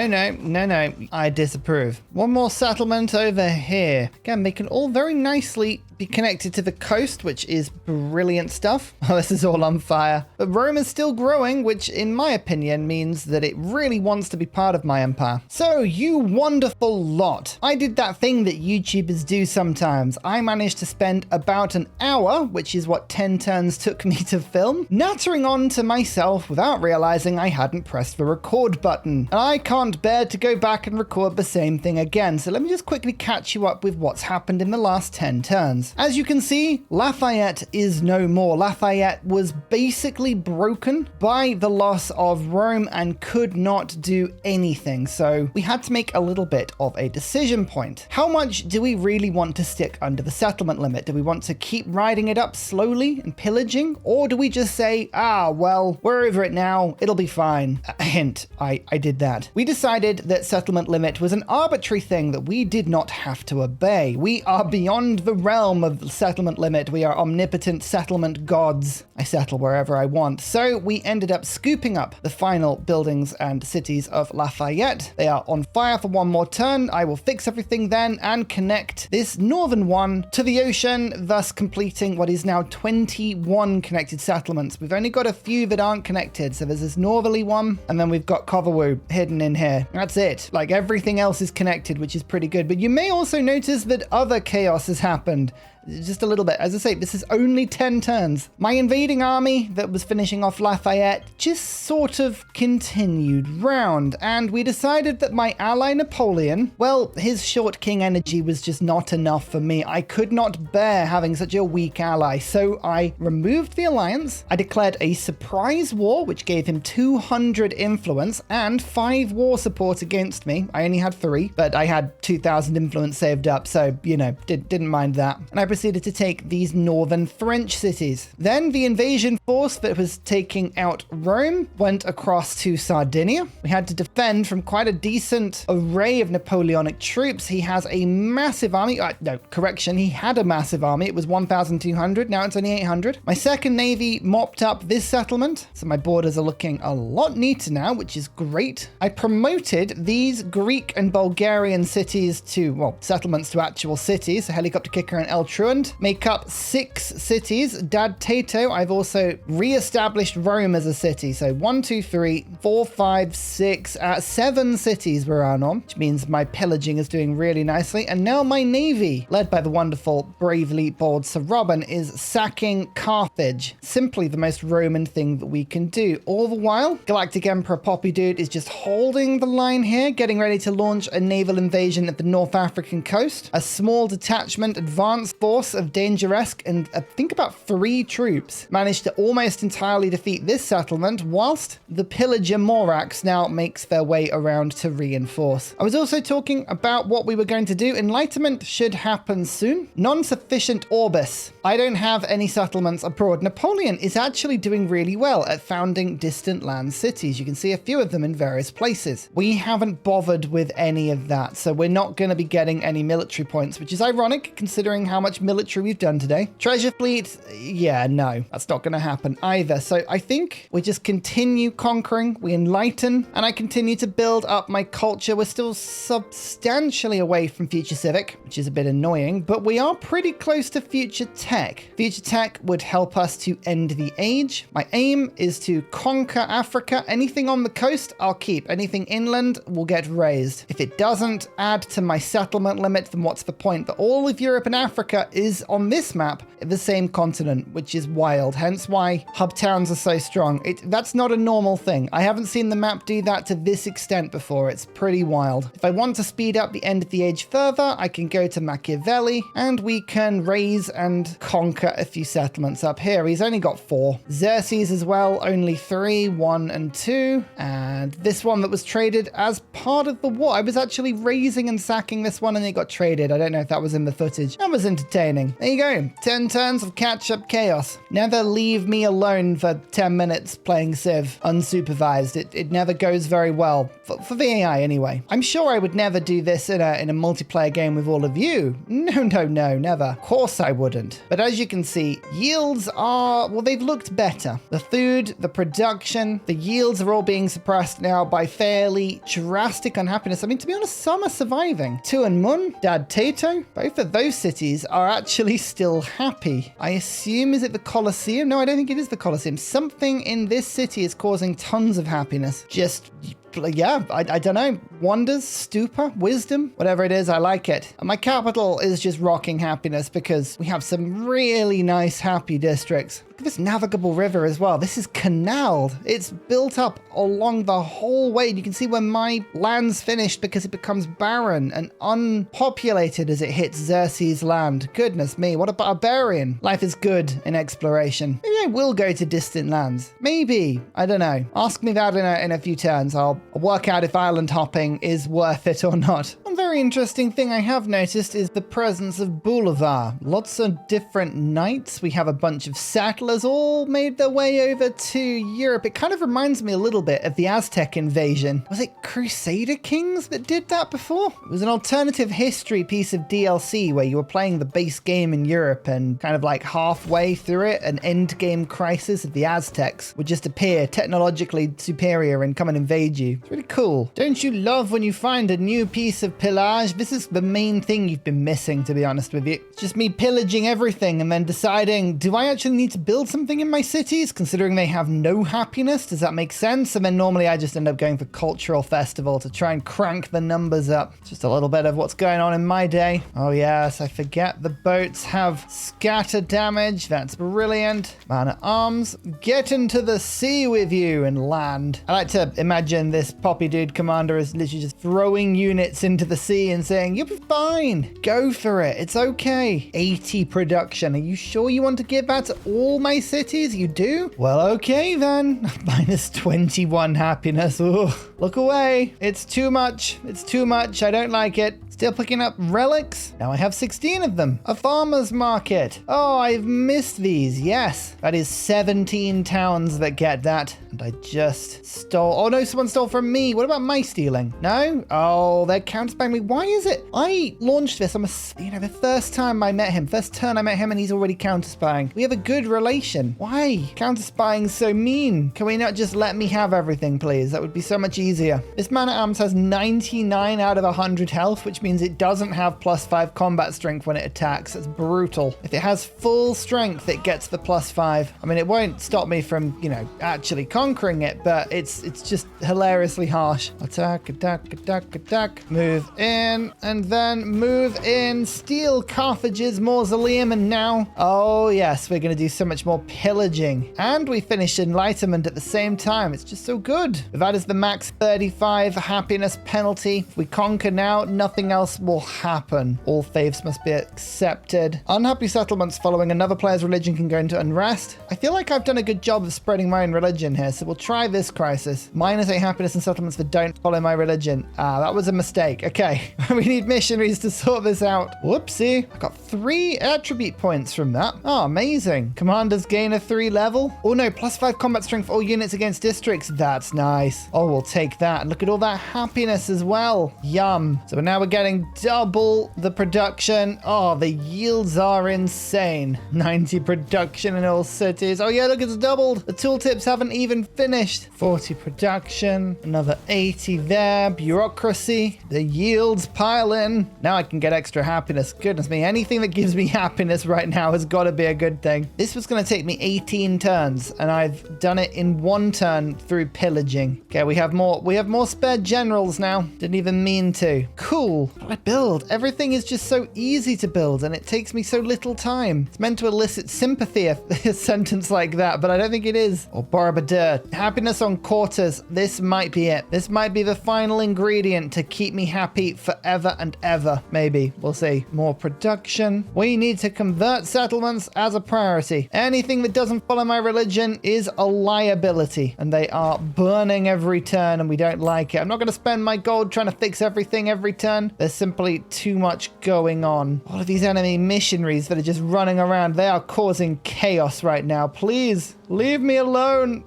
I disapprove. One more settlement over here. Again, they can all very nicely be connected to the coast, which is brilliant stuff. Oh, this is all on fire. But Rome is still growing, which in my opinion means that it really wants to be part of my empire. So, you wonderful lot. I did that thing that YouTubers do sometimes. I managed to spend about an hour, which is what 10 turns took me to film, nattering on to myself without realizing I hadn't pressed the record button. And I can't bear to go back and record the same thing again. So let me just quickly catch you up with what's happened in the last 10 turns. As you can see, Lafayette is no more. Lafayette was basically broken by the loss of Rome and could not do anything. So we had to make a little bit of a decision point. How much do we really want to stick under the settlement limit? Do we want to keep riding it up slowly and pillaging? Or do we just say, well, we're over it now, it'll be fine? A hint, I did that. We decided that settlement limit was an arbitrary thing that we did not have to obey. We are beyond the realm of the settlement limit. We are omnipotent settlement gods. I settle wherever I want. So we ended up scooping up the final buildings and cities of Lafayette. They are on fire for one more turn. I will fix everything then and connect this northern one to the ocean, thus completing what is now 21 connected settlements. We've only got a few that aren't connected. So there's this northerly one, and then we've got Kovawu hidden in here. That's it. Like, everything else is connected, which is pretty good. But you may also notice that other chaos has happened. just a little bit. As I say, this is only 10 turns. My invading army that was finishing off Lafayette just sort of continued round, and we decided that my ally Napoleon, well, his short king energy was just not enough for me. I could not bear having such a weak ally, so I removed the alliance. I declared a surprise war, which gave him 200 influence and 5 war support against me. I only had 3, but I had 2,000 influence saved up, so, you know, didn't mind that. And I proceeded to take these northern French cities. Then the invasion force that was taking out Rome went across to Sardinia. We had to defend from quite a decent array of Napoleonic troops. He has a massive army. No, correction, he had a massive army. It was 1,200. Now it's only 800. My second navy mopped up this settlement, so my borders are looking a lot neater now, which is great. I promoted these Greek and Bulgarian cities to, well, settlements to actual cities. So Helicopter Kicker and El Truand make up 6 cities. Dad Tato, I've also re-established Rome as a city. So 1, 2, 3, 4, 5, 6, 7 cities we're on, which means my pillaging is doing really nicely. And now my navy, led by the wonderful, bravely bold Sir Robin, is sacking Carthage. Simply the most Roman thing that we can do. All the while, Galactic Emperor Poppy Dude is just holding the line here, getting ready to launch a naval invasion at the North African coast. A small detachment advanced force of Dangeresque and I think about 3 troops managed to almost entirely defeat this settlement, whilst the pillager Morax now makes their way around to reinforce. I was also talking about what we were going to do. Enlightenment should happen soon. Non-sufficient Orbis. I don't have any settlements abroad. Napoleon is actually doing really well at founding distant land cities. You can see a few of them in various places. We haven't bothered with any of that, so we're not going to be getting any military points, which is ironic considering how much military we've done today. Treasure fleet, yeah, no, that's not going to happen either. So I think we just continue conquering, we enlighten, and I continue to build up my culture. We're still substantially away from future civic, which is a bit annoying, but we are pretty close to future tech. Future tech would help us to end the age. My aim is to conquer Africa. Anything on the coast, I'll keep. Anything inland will get raised. If it doesn't add to my settlement limit, then what's the point? But all of Europe and Africa is on this map the same continent, which is wild. Hence why hub towns are so strong. That's not a normal thing. I haven't seen the map do that to this extent before. It's pretty wild. If I want to speed up the end of the age further, I can go to Machiavelli and we can raise and conquer a few settlements up here. He's only got 4. Xerxes as well, only 3, 1 and 2. And this one that was traded as part of the war. I was actually raising and sacking this one and it got traded. I don't know if that was in the footage. That was entertaining. There you go. 10 turns of catch-up chaos. Never leave me alone for 10 minutes playing Civ unsupervised. It never goes very well. For VAI anyway. I'm sure I would never do this in a multiplayer game with all of you. No, never. Of course I wouldn't. But as you can see, yields are, well, they've looked better. The food, the production, the yields are all being suppressed now by fairly drastic unhappiness. I mean, to be honest, some are surviving. Tu and Mun, Dad Tato, both of those cities are actually still happy. I assume, is it the Colosseum? No, I don't think it is the Colosseum. Something in this city is causing tons of happiness. Just, yeah, I don't know. Wonders, stupor, wisdom, whatever it is, I like it. And my capital is just rocking happiness because we have some really nice happy districts. Look at this navigable river as well. This is canaled. It's built up along the whole way. You can see where my land's finished because it becomes barren and unpopulated as it hits Xerxes' land. Goodness me, what a barbarian. Life is good in exploration. Maybe I will go to distant lands. Maybe. I don't know. Ask me that in a few turns. I'll work out if island hopping is worth it or not. One very interesting thing I have noticed is the presence of boulevard. Lots of different knights. We have a bunch of settlers all made their way over to Europe. It kind of reminds me a little bit of the Aztec invasion. Was it Crusader Kings that did that before? It was an alternative history piece of DLC where you were playing the base game in Europe and kind of like halfway through it, an end game crisis of the Aztecs would just appear technologically superior and come and invade you. It's really cool. Don't you love when you find a new piece of pillage? This is the main thing you've been missing, to be honest with you. It's just me pillaging everything and then deciding, do I actually need to build build something in my cities, considering they have no happiness? Does that make sense? And then normally I just end up going for cultural festival to try and crank the numbers up. Just a little bit of what's going on in my day. Oh yes, I forget the boats have scatter damage. That's brilliant. Man at arms, get into the sea with you and land. I like to imagine this Poppy Dude commander is literally just throwing units into the sea and saying, you'll be fine. Go for it. It's okay. 80 production. Are you sure you want to give that to all my cities? You do? Well, okay then. Minus 21 happiness. Ooh, look away. It's too much. It's too much. I don't like it. Still picking up relics. Now I have 16 of them. A farmer's market. Oh, I've missed these. Yes. That is 17 towns that get that. And I just stole. Oh no, someone stole from me. What about my stealing? No? Oh, they're counter-spying me. Why is it? I launched this on the first time I met him. First turn I met him and he's already counter-spying. We have a good relation. Why? Counter-spying so mean. Can we not just let me have everything, please? That would be so much easier. This man at arms has 99 out of 100 health, which means it doesn't have +5 combat strength when it attacks. It's brutal. If it has full strength, it gets the +5. I mean, it won't stop me from, actually conquering it, but it's just hilariously harsh. Attack, attack, attack, attack. Move in, and then move in. Steal Carthage's mausoleum, and now, oh yes, we're going to do so much more pillaging. And we finish enlightenment at the same time. It's just so good. That is the max 35 happiness penalty. If we conquer now, nothing else will happen. All faiths must be accepted. Unhappy settlements following another player's religion can go into unrest. I feel like I've done a good job of spreading my own religion here, so we'll try this crisis. -8 happiness in settlements that don't follow my religion. Ah, that was a mistake. Okay, we need missionaries to sort this out. Whoopsie. I got 3 attribute points from that. Oh, amazing. Commanders gain a 3 level. Oh no, +5 combat strength for all units against districts. That's nice. Oh, we'll take that. And look at all that happiness as well. Yum. So now we're getting double the production. Oh, the yields are insane. 90 production in all cities. Oh yeah, look, it's doubled. The tooltips haven't even finished. 40 production, another 80 there. Bureaucracy, the yields pile in. Now I can get extra happiness. Goodness me, anything that gives me happiness right now has got to be a good thing. This was going to take me 18 turns, and I've done it in 1 turn through pillaging. Okay, we have more spare generals now. Didn't even mean to. Cool. What do I build? Everything is just so easy to build, and it takes me so little time. It's meant to elicit sympathy, a sentence like that, but I don't think it is. Or Barbadeur. Happiness on quarters. This might be it. This might be the final ingredient to keep me happy forever and ever. Maybe. We'll see. More production. We need to convert settlements as a priority. Anything that doesn't follow my religion is a liability, and they are burning every turn, and we don't like it. I'm not going to spend my gold trying to fix everything every turn. There's simply too much going on. All of these enemy missionaries that are just running around, they are causing chaos right now. Please leave me alone.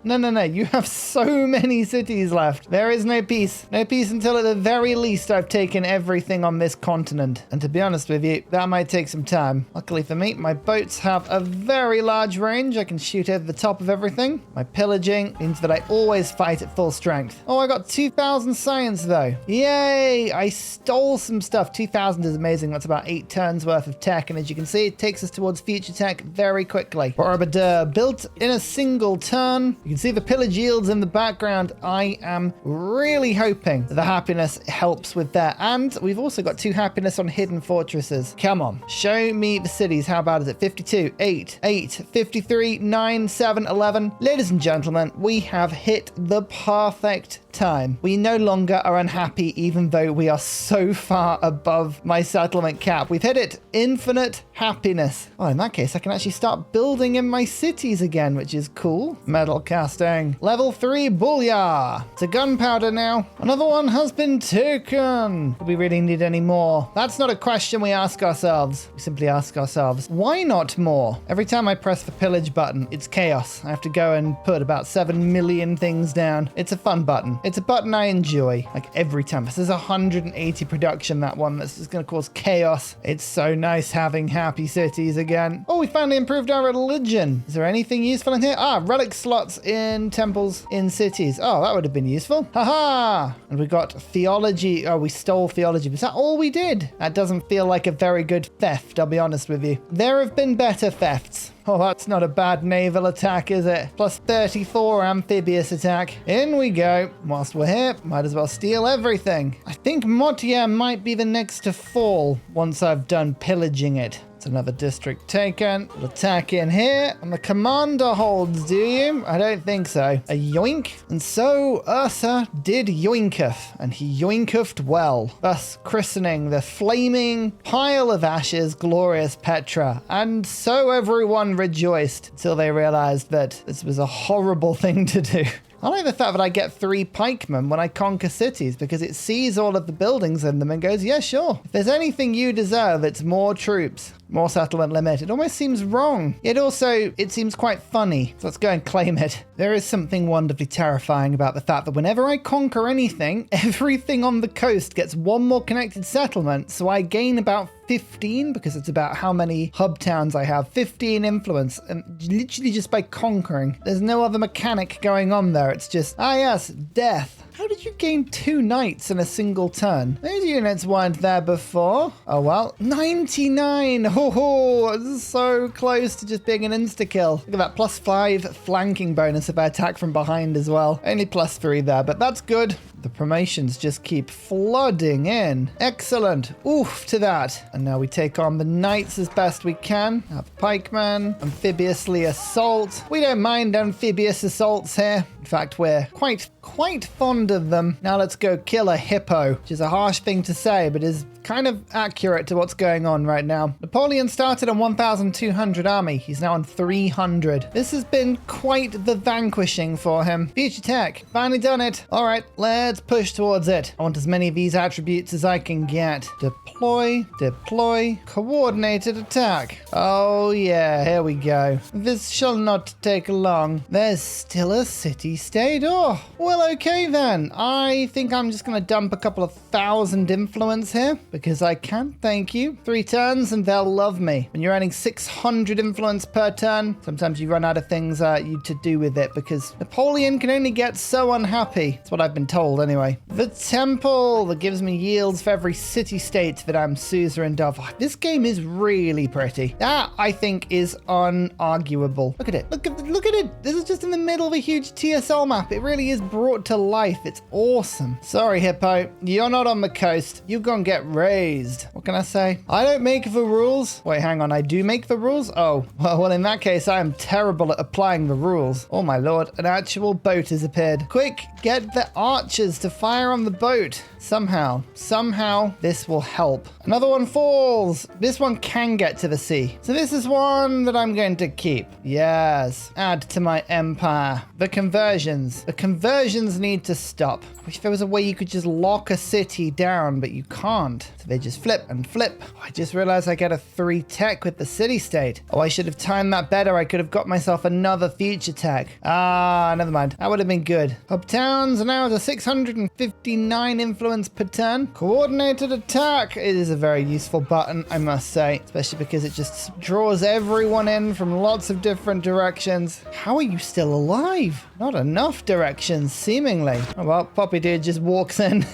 No. You have so many cities left. There is no peace. No peace until at the very least I've taken everything on this continent. And to be honest with you, that might take some time. Luckily for me, my boats have a very large range. I can shoot over the top of everything. My pillaging means that I always fight at full strength. Oh, I got 2,000 science though. Yay! I stole some stuff. 2,000 is amazing. That's about 8 turns worth of tech. And as you can see, it takes us towards future tech very quickly. Barbadeur built in a single turn. You can see the pillage yields in the background. I am really hoping that the happiness helps with that. And we've also got 2 happiness on hidden fortresses. Come on, show me the cities. How bad is it? 52, 8, 53, 9, 7, 11. Ladies and gentlemen, we have hit the perfect time. We no longer are unhappy, even though we are so far above my settlement cap. We've hit it. Infinite happiness. Oh, in that case, I can actually start building in my cities again, which is cool. Metal casting. Level 3 Booyah. It's a gunpowder now. Another one has been taken. Do we really need any more? That's not a question we ask ourselves. We simply ask ourselves, why not more? Every time I press the pillage button, it's chaos. I have to go and put about 7 million things down. It's a fun button. It's a button I enjoy, like every time. This is 180 production, that one. That's just going to cause chaos. It's so nice having happy cities again. Oh, we finally improved our religion. Is there anything useful in here? Ah, relic slots in temples in cities. Oh, that would have been useful. Haha! And we got theology. Oh, we stole theology. Was that all we did? That doesn't feel like a very good theft, I'll be honest with you. There have been better thefts. Oh, that's not a bad naval attack, is it? Plus 34 amphibious attack. In we go. Whilst we're here, might as well steal everything. I think Motia might be the next to fall once I've done pillaging it. It's another district taken. We'll attack in here. And the commander holds, do you? I don't think so. A yoink. And so Ursa did yoinketh, and he yoinketh well, thus christening the flaming pile of ashes glorious Petra. And so everyone rejoiced until they realized that this was a horrible thing to do. I like the fact that I get 3 pikemen when I conquer cities, because it sees all of the buildings in them and goes, yeah, sure. If there's anything you deserve, it's more troops, more settlement limit. It almost seems wrong. It seems quite funny. So let's go and claim it. There is something wonderfully terrifying about the fact that whenever I conquer anything, everything on the coast gets 1 more connected settlement. So I gain about 15, because it's about how many hub towns I have. 15 influence, and literally just by conquering. There's no other mechanic going on there. It's just, yes, death. How did you gain 2 knights in a single turn? Those units weren't there before. Oh well. 99! Oh, this is so close to just being an insta-kill. Look at that, plus 5 flanking bonus if I attack from behind as well. Only plus 3 there, but that's good. The promotions just keep flooding in. Excellent. Oof to that. And now we take on the knights as best we can. Now the pikemen, amphibiously assault. We don't mind amphibious assaults here. In fact, we're quite fond of them. Now let's go kill a hippo, which is a harsh thing to say, but is kind of accurate to what's going on right now. Napoleon started on 1,200 army. He's now on 300. This has been quite the vanquishing for him. Future tech. Finally done it. All right, let's push towards it. I want as many of these attributes as I can get. Deploy, coordinated attack. Oh yeah, here we go. This shall not take long. There's still a city-state. Oh, well, okay then. I think I'm just going to dump a couple of 1,000 influence here, because I can. Thank you. 3 turns and they'll love me. When you're earning 600 influence per turn, sometimes you run out of things to do with it, because Napoleon can only get so unhappy. That's what I've been told anyway. The temple that gives me yields for every city-state that I'm suzerain of. This game is really pretty. That, I think, is unarguable. Look at it. Look at it. This is just in the middle of a huge TSL map. It really is brought to life. It's awesome. Sorry, Hippo. You're not on the coast. You're gonna get raised. What can I say? I don't make the rules. Wait, hang on. I do make the rules? Oh, well, in that case, I am terrible at applying the rules. Oh, my lord. An actual boat has appeared. Quick, get the archers to fire on the boat. Somehow, this will help. Another one falls. This one can get to the sea. So this is one that I'm going to keep. Yes. Add to my empire. The conversions. The conversions need to stop. I wish there was a way you could just lock a city down, but you can't. So they just flip and flip. Oh, I just realized I get a 3 tech with the city-state. Oh, I should have timed that better. I could have got myself another future tech. Never mind. That would have been good. Hub towns are now at a 659 influence per turn. Coordinated attack. It is a very useful button, I must say, especially because it just draws everyone in from lots of different directions. How are you still alive? Not enough directions, seemingly. Oh, well, Poppy Dude just walks in.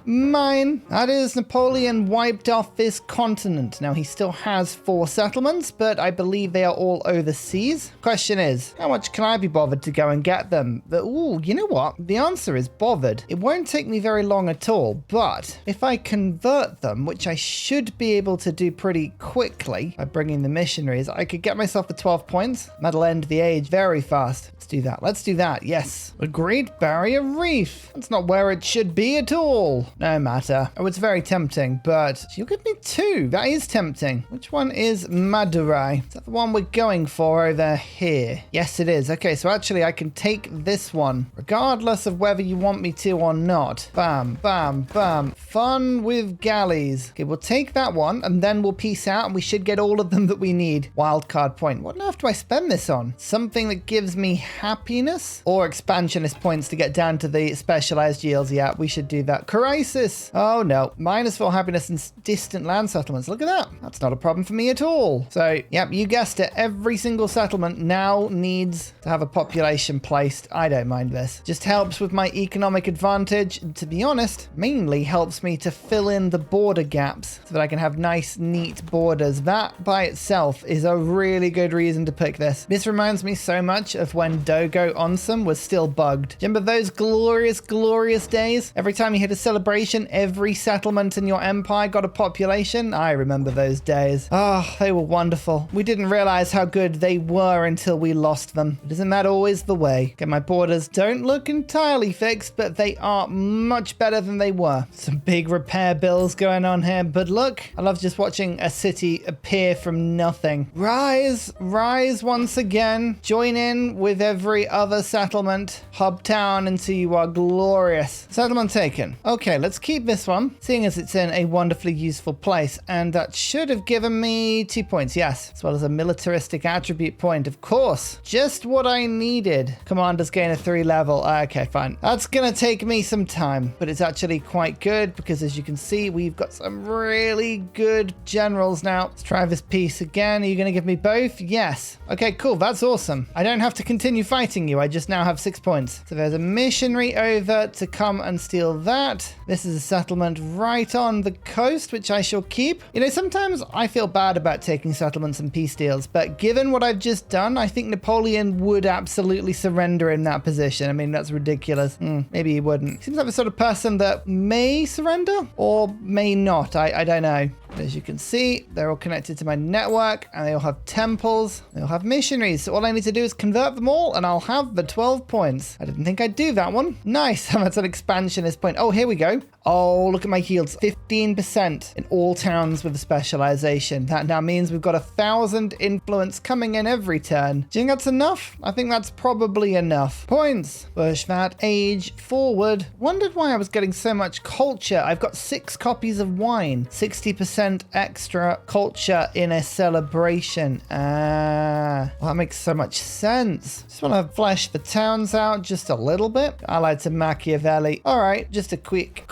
Mine. That is, Napoleon wiped off this continent. Now, he still has 4 settlements, but I believe they are all overseas. Question is, how much can I be bothered to go and get them? Ooh, you know what? The answer is bothered. It won't take me very long at all, but if I convert them, which I should be able to do pretty quickly by bringing the missionaries, I could get myself the 12 points. That'll end the age very fast. Let's do that. Let's do that. Yes. The Great Barrier Reef. That's not where it should be at all. No matter. Oh, it's very tempting, but you'll give me 2. That is tempting. Which one is Madurai? Is that the one we're going for over here? Yes, it is. Okay, so actually I can take this one, regardless of whether you want me to or not. Bam, bam, bam. Fun with galleys. Okay, we'll take that one, and then we'll peace out, and we should get all of them that we need. Wildcard point. What on earth do I spend this on? Something that gives me happiness? happiness or expansionist points to get down to the specialized yields. Yeah, we should do that. Crisis. Oh no, -4 happiness in distant land settlements. Look at that. That's not a problem for me at all. So, yep, you guessed it. Every single settlement now needs to have a population placed. I don't mind this. Just helps with my economic advantage. To be honest, mainly helps me to fill in the border gaps so that I can have nice, neat borders. That by itself is a really good reason to pick this. This reminds me so much of when Dogo Onsum was still bugged. Do you remember those glorious, glorious days? Every time you hit a celebration, every settlement in your empire got a population. I remember those days. Oh, they were wonderful. We didn't realize how good they were until we lost them. But isn't that always the way? Okay, my borders don't look entirely fixed, but they are much better than they were. Some big repair bills going on here, but look, I love just watching a city appear from nothing. Rise, rise once again. Join in with every other settlement. Hub town until you are glorious. Settlement taken. Okay, let's keep this one, seeing as it's in a wonderfully useful place, and that should have given me 2 points, yes, as well as a militaristic attribute point, of course. Just what I needed. Commanders gain a 3 level. Okay, fine. That's gonna take me some time, but it's actually quite good because as you can see, we've got some really good generals now. Let's try this piece again. Are you gonna give me both? Yes. Okay, cool. That's awesome. I don't have to continue fighting you. I just now have 6 points. So there's a missionary over to come and steal that. This is a settlement right on the coast, which I shall keep. You know, sometimes I feel bad about taking settlements and peace deals, but given what I've just done, I think Napoleon would absolutely surrender in that position. I mean, that's ridiculous. Maybe he wouldn't. Seems like the sort of person that may surrender or may not. I don't know. As you can see, they're all connected to my network and they all have temples. They all have missionaries. So all I need to do is convert them all and I'll have the 12 points. I didn't think I'd do that one. Nice. That's an expansionist point. Oh, here we go. Oh, look at my yields. 15% in all towns with a specialization. That now means we've got 1,000 influence coming in every turn. Do you think that's enough? I think that's probably enough. Points. Push that age forward. Wondered why I was getting so much culture. I've got 6 copies of wine. 60% extra culture in a celebration. Well, that makes so much sense. Just want to flesh the towns out just a little bit. Allied to Machiavelli. All right, just a quick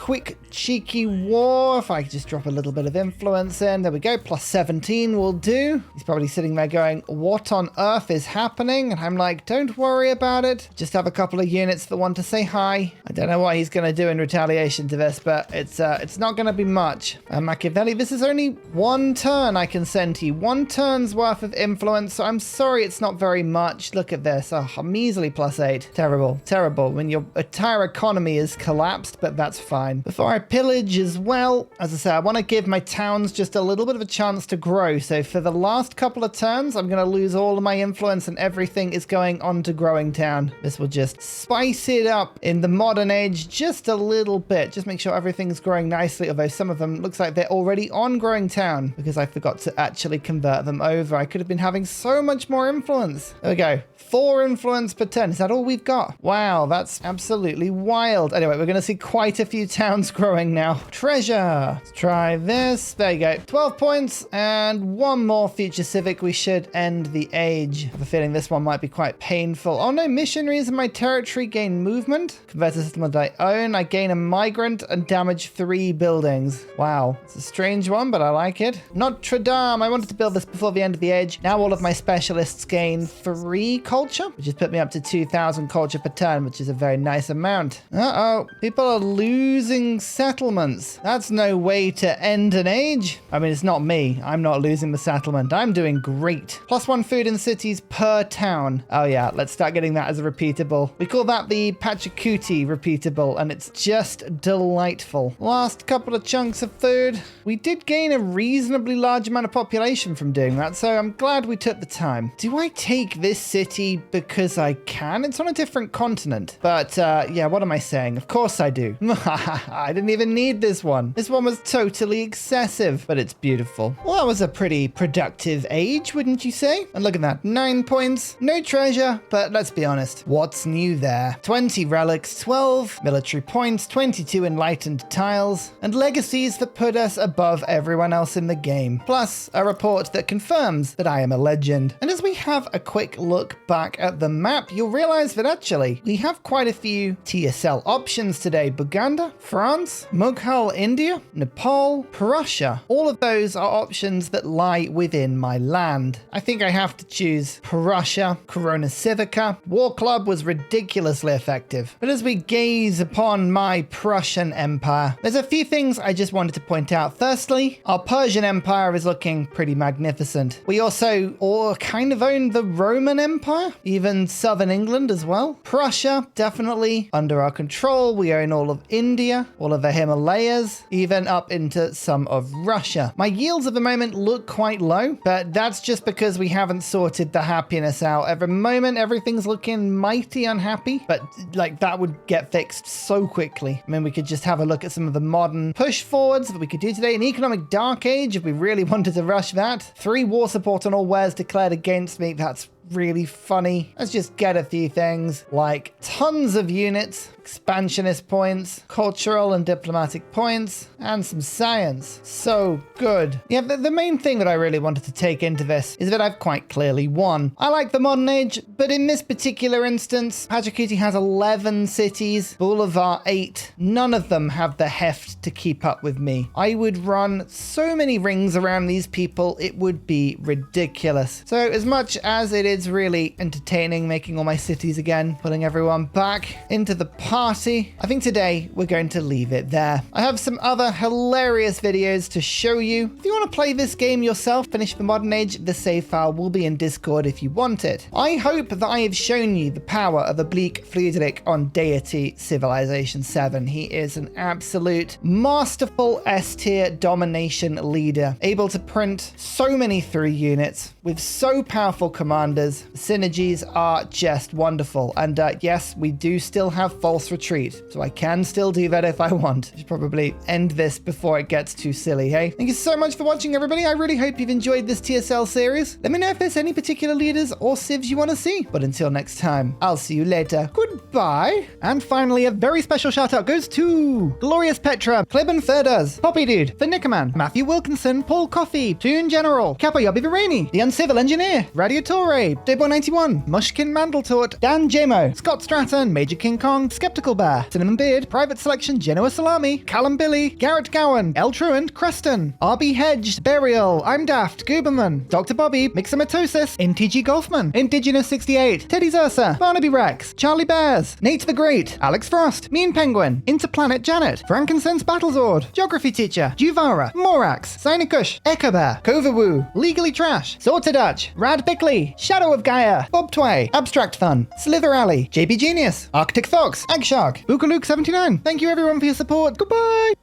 cheeky war. If I could just drop a little bit of influence in. There we go. Plus 17 will do. He's probably sitting there going, what on earth is happening? And I'm like, don't worry about it. Just have a couple of units that want to say hi. I don't know what he's going to do in retaliation to this, but it's not going to be much. Machiavelli, this is only 1 turn I can send to you. 1 turn's worth of influence. So I'm sorry it's not very much. Look at this. Oh, a measly +8. Terrible. Terrible. When your entire economy is collapsed, but that's fine. Before I pillage as well, as I say, I want to give my towns just a little bit of a chance to grow. So for the last couple of turns, I'm going to lose all of my influence and everything is going on to growing town. This will just spice it up in the modern age just a little bit. Just make sure everything's growing nicely, although some of them looks like they're already on growing town because I forgot to actually convert them over. I could have been having so much more influence. There we go. 4 influence per turn. Is that all we've got? Wow, that's absolutely wild. Anyway, we're going to see quite a few towns growing now. Treasure. Let's try this. There you go. 12 points and 1 more future civic. We should end the age. I have a feeling this one might be quite painful. Oh no, missionaries in my territory gain movement. Convert a settlement I own. I gain a migrant and damage 3 buildings. Wow. It's a strange one, but I like it. Notre Dame. I wanted to build this before the end of the age. Now all of my specialists gain 3 culture, which has put me up to 2,000 culture per turn, which is a very nice amount. Uh-oh. People are losing settlements. That's no way to end an age. I mean, it's not me. I'm not losing the settlement. I'm doing great. +1 food in cities per town. Oh yeah, let's start getting that as a repeatable. We call that the Pachacuti repeatable, and it's just delightful. Last couple of chunks of food. We did gain a reasonably large amount of population from doing that, so I'm glad we took the time. Do I take this city because I can? It's on a different continent. But yeah, what am I saying? Of course I do. I didn't even need this one. This one was totally excessive, but it's beautiful. Well, that was a pretty productive age, wouldn't you say? And look at that, 9 points, no treasure, but let's be honest, what's new there? 20 relics, 12 military points, 22 enlightened tiles, and legacies that put us above everyone else in the game, plus a report that confirms that I am a legend. And as we have a quick look back at the map, you'll realize that actually we have quite a few TSL options today. Buganda, France, Mughal, India, Nepal, Persia. All of those are options that lie within my land. I think I have to choose Persia. Corona Civica. War Club was ridiculously effective. But as we gaze upon my Prussian Empire, there's a few things I just wanted to point out. Firstly, our Persian Empire is looking pretty magnificent. We also all kind of own the Roman Empire, even southern England as well. Prussia, definitely under our control. We own all of India, all of the Himalayas, even up into some of Russia. My yields at the moment look quite low, but that's just because we haven't sorted the happiness out. At the moment, everything's looking mighty unhappy, but like that would get fixed so quickly. I mean, we could just have a look at some of the modern push forwards that we could do today. An economic dark age, if we really wanted to rush that. 3 war support on all wares declared against me. That's really funny. Let's just get a few things like tons of units, expansionist points, cultural and diplomatic points, and some science. So good. Yeah, the main thing that I really wanted to take into this is that I've quite clearly won. I like the modern age, but in this particular instance, Pachacuti has 11 cities, Bolivar 8. None of them have the heft to keep up with me. I would run so many rings around these people, it would be ridiculous. So as much as it is really entertaining making all my cities again, putting everyone back into the party, I think today we're going to leave it there. I have some other hilarious videos to show you. If you want to play this game yourself, finish the modern age, the save file will be in Discord if you want it. I hope that I have shown you the power of Oblique Friedrich on Deity Civilization 7. He is an absolute masterful S-tier domination leader, able to print so many 3 units with so powerful commanders. Synergies are just wonderful. And yes, we do still have false retreat, so I can still do that if I want. I should probably end this before it gets too silly, hey? Thank you so much for watching, everybody. I really hope you've enjoyed this TSL series. Let me know if there's any particular leaders or civs you want to see. But until next time, I'll see you later. Goodbye. And finally, a very special shout out goes to Glorious Petra, Klibben Ferdas, Poppy Dude, The Nickerman, Matthew Wilkinson, Paul Coffey, Toon General, Capoyobi Virani, The Uncivil Engineer, Radiatore, Debo91, Mushkin Mandletort, Dan Jamo, Scott Stratton, Major King Kong, Skeptical Bear, Cinnamon Beard, Private Selection, Genoa Salami, Callum Billy, Garrett Gowan, El Truant, Creston, RB Hedged, Burial, I'm Daft, Gooberman, Dr. Bobby, Mixomatosis, NTG Golfman, Indigenous 68, Teddy's Ursa, Barnaby Rex, Charlie Bears, Nate the Great, Alex Frost, Mean Penguin, Interplanet Janet, Frankincense Battlezord, Geography Teacher, Juvara, Morax, Sinikush, Echo Bear, Kovawoo, Legally Trash, Sorted Dutch, Rad Bickley, Shadow of Gaia, Bob Tway, Abstract Fun, Slither Alley, JP Genius, Arctic Fox, Egg Shark, Bookaluk79. Thank you everyone for your support. Goodbye!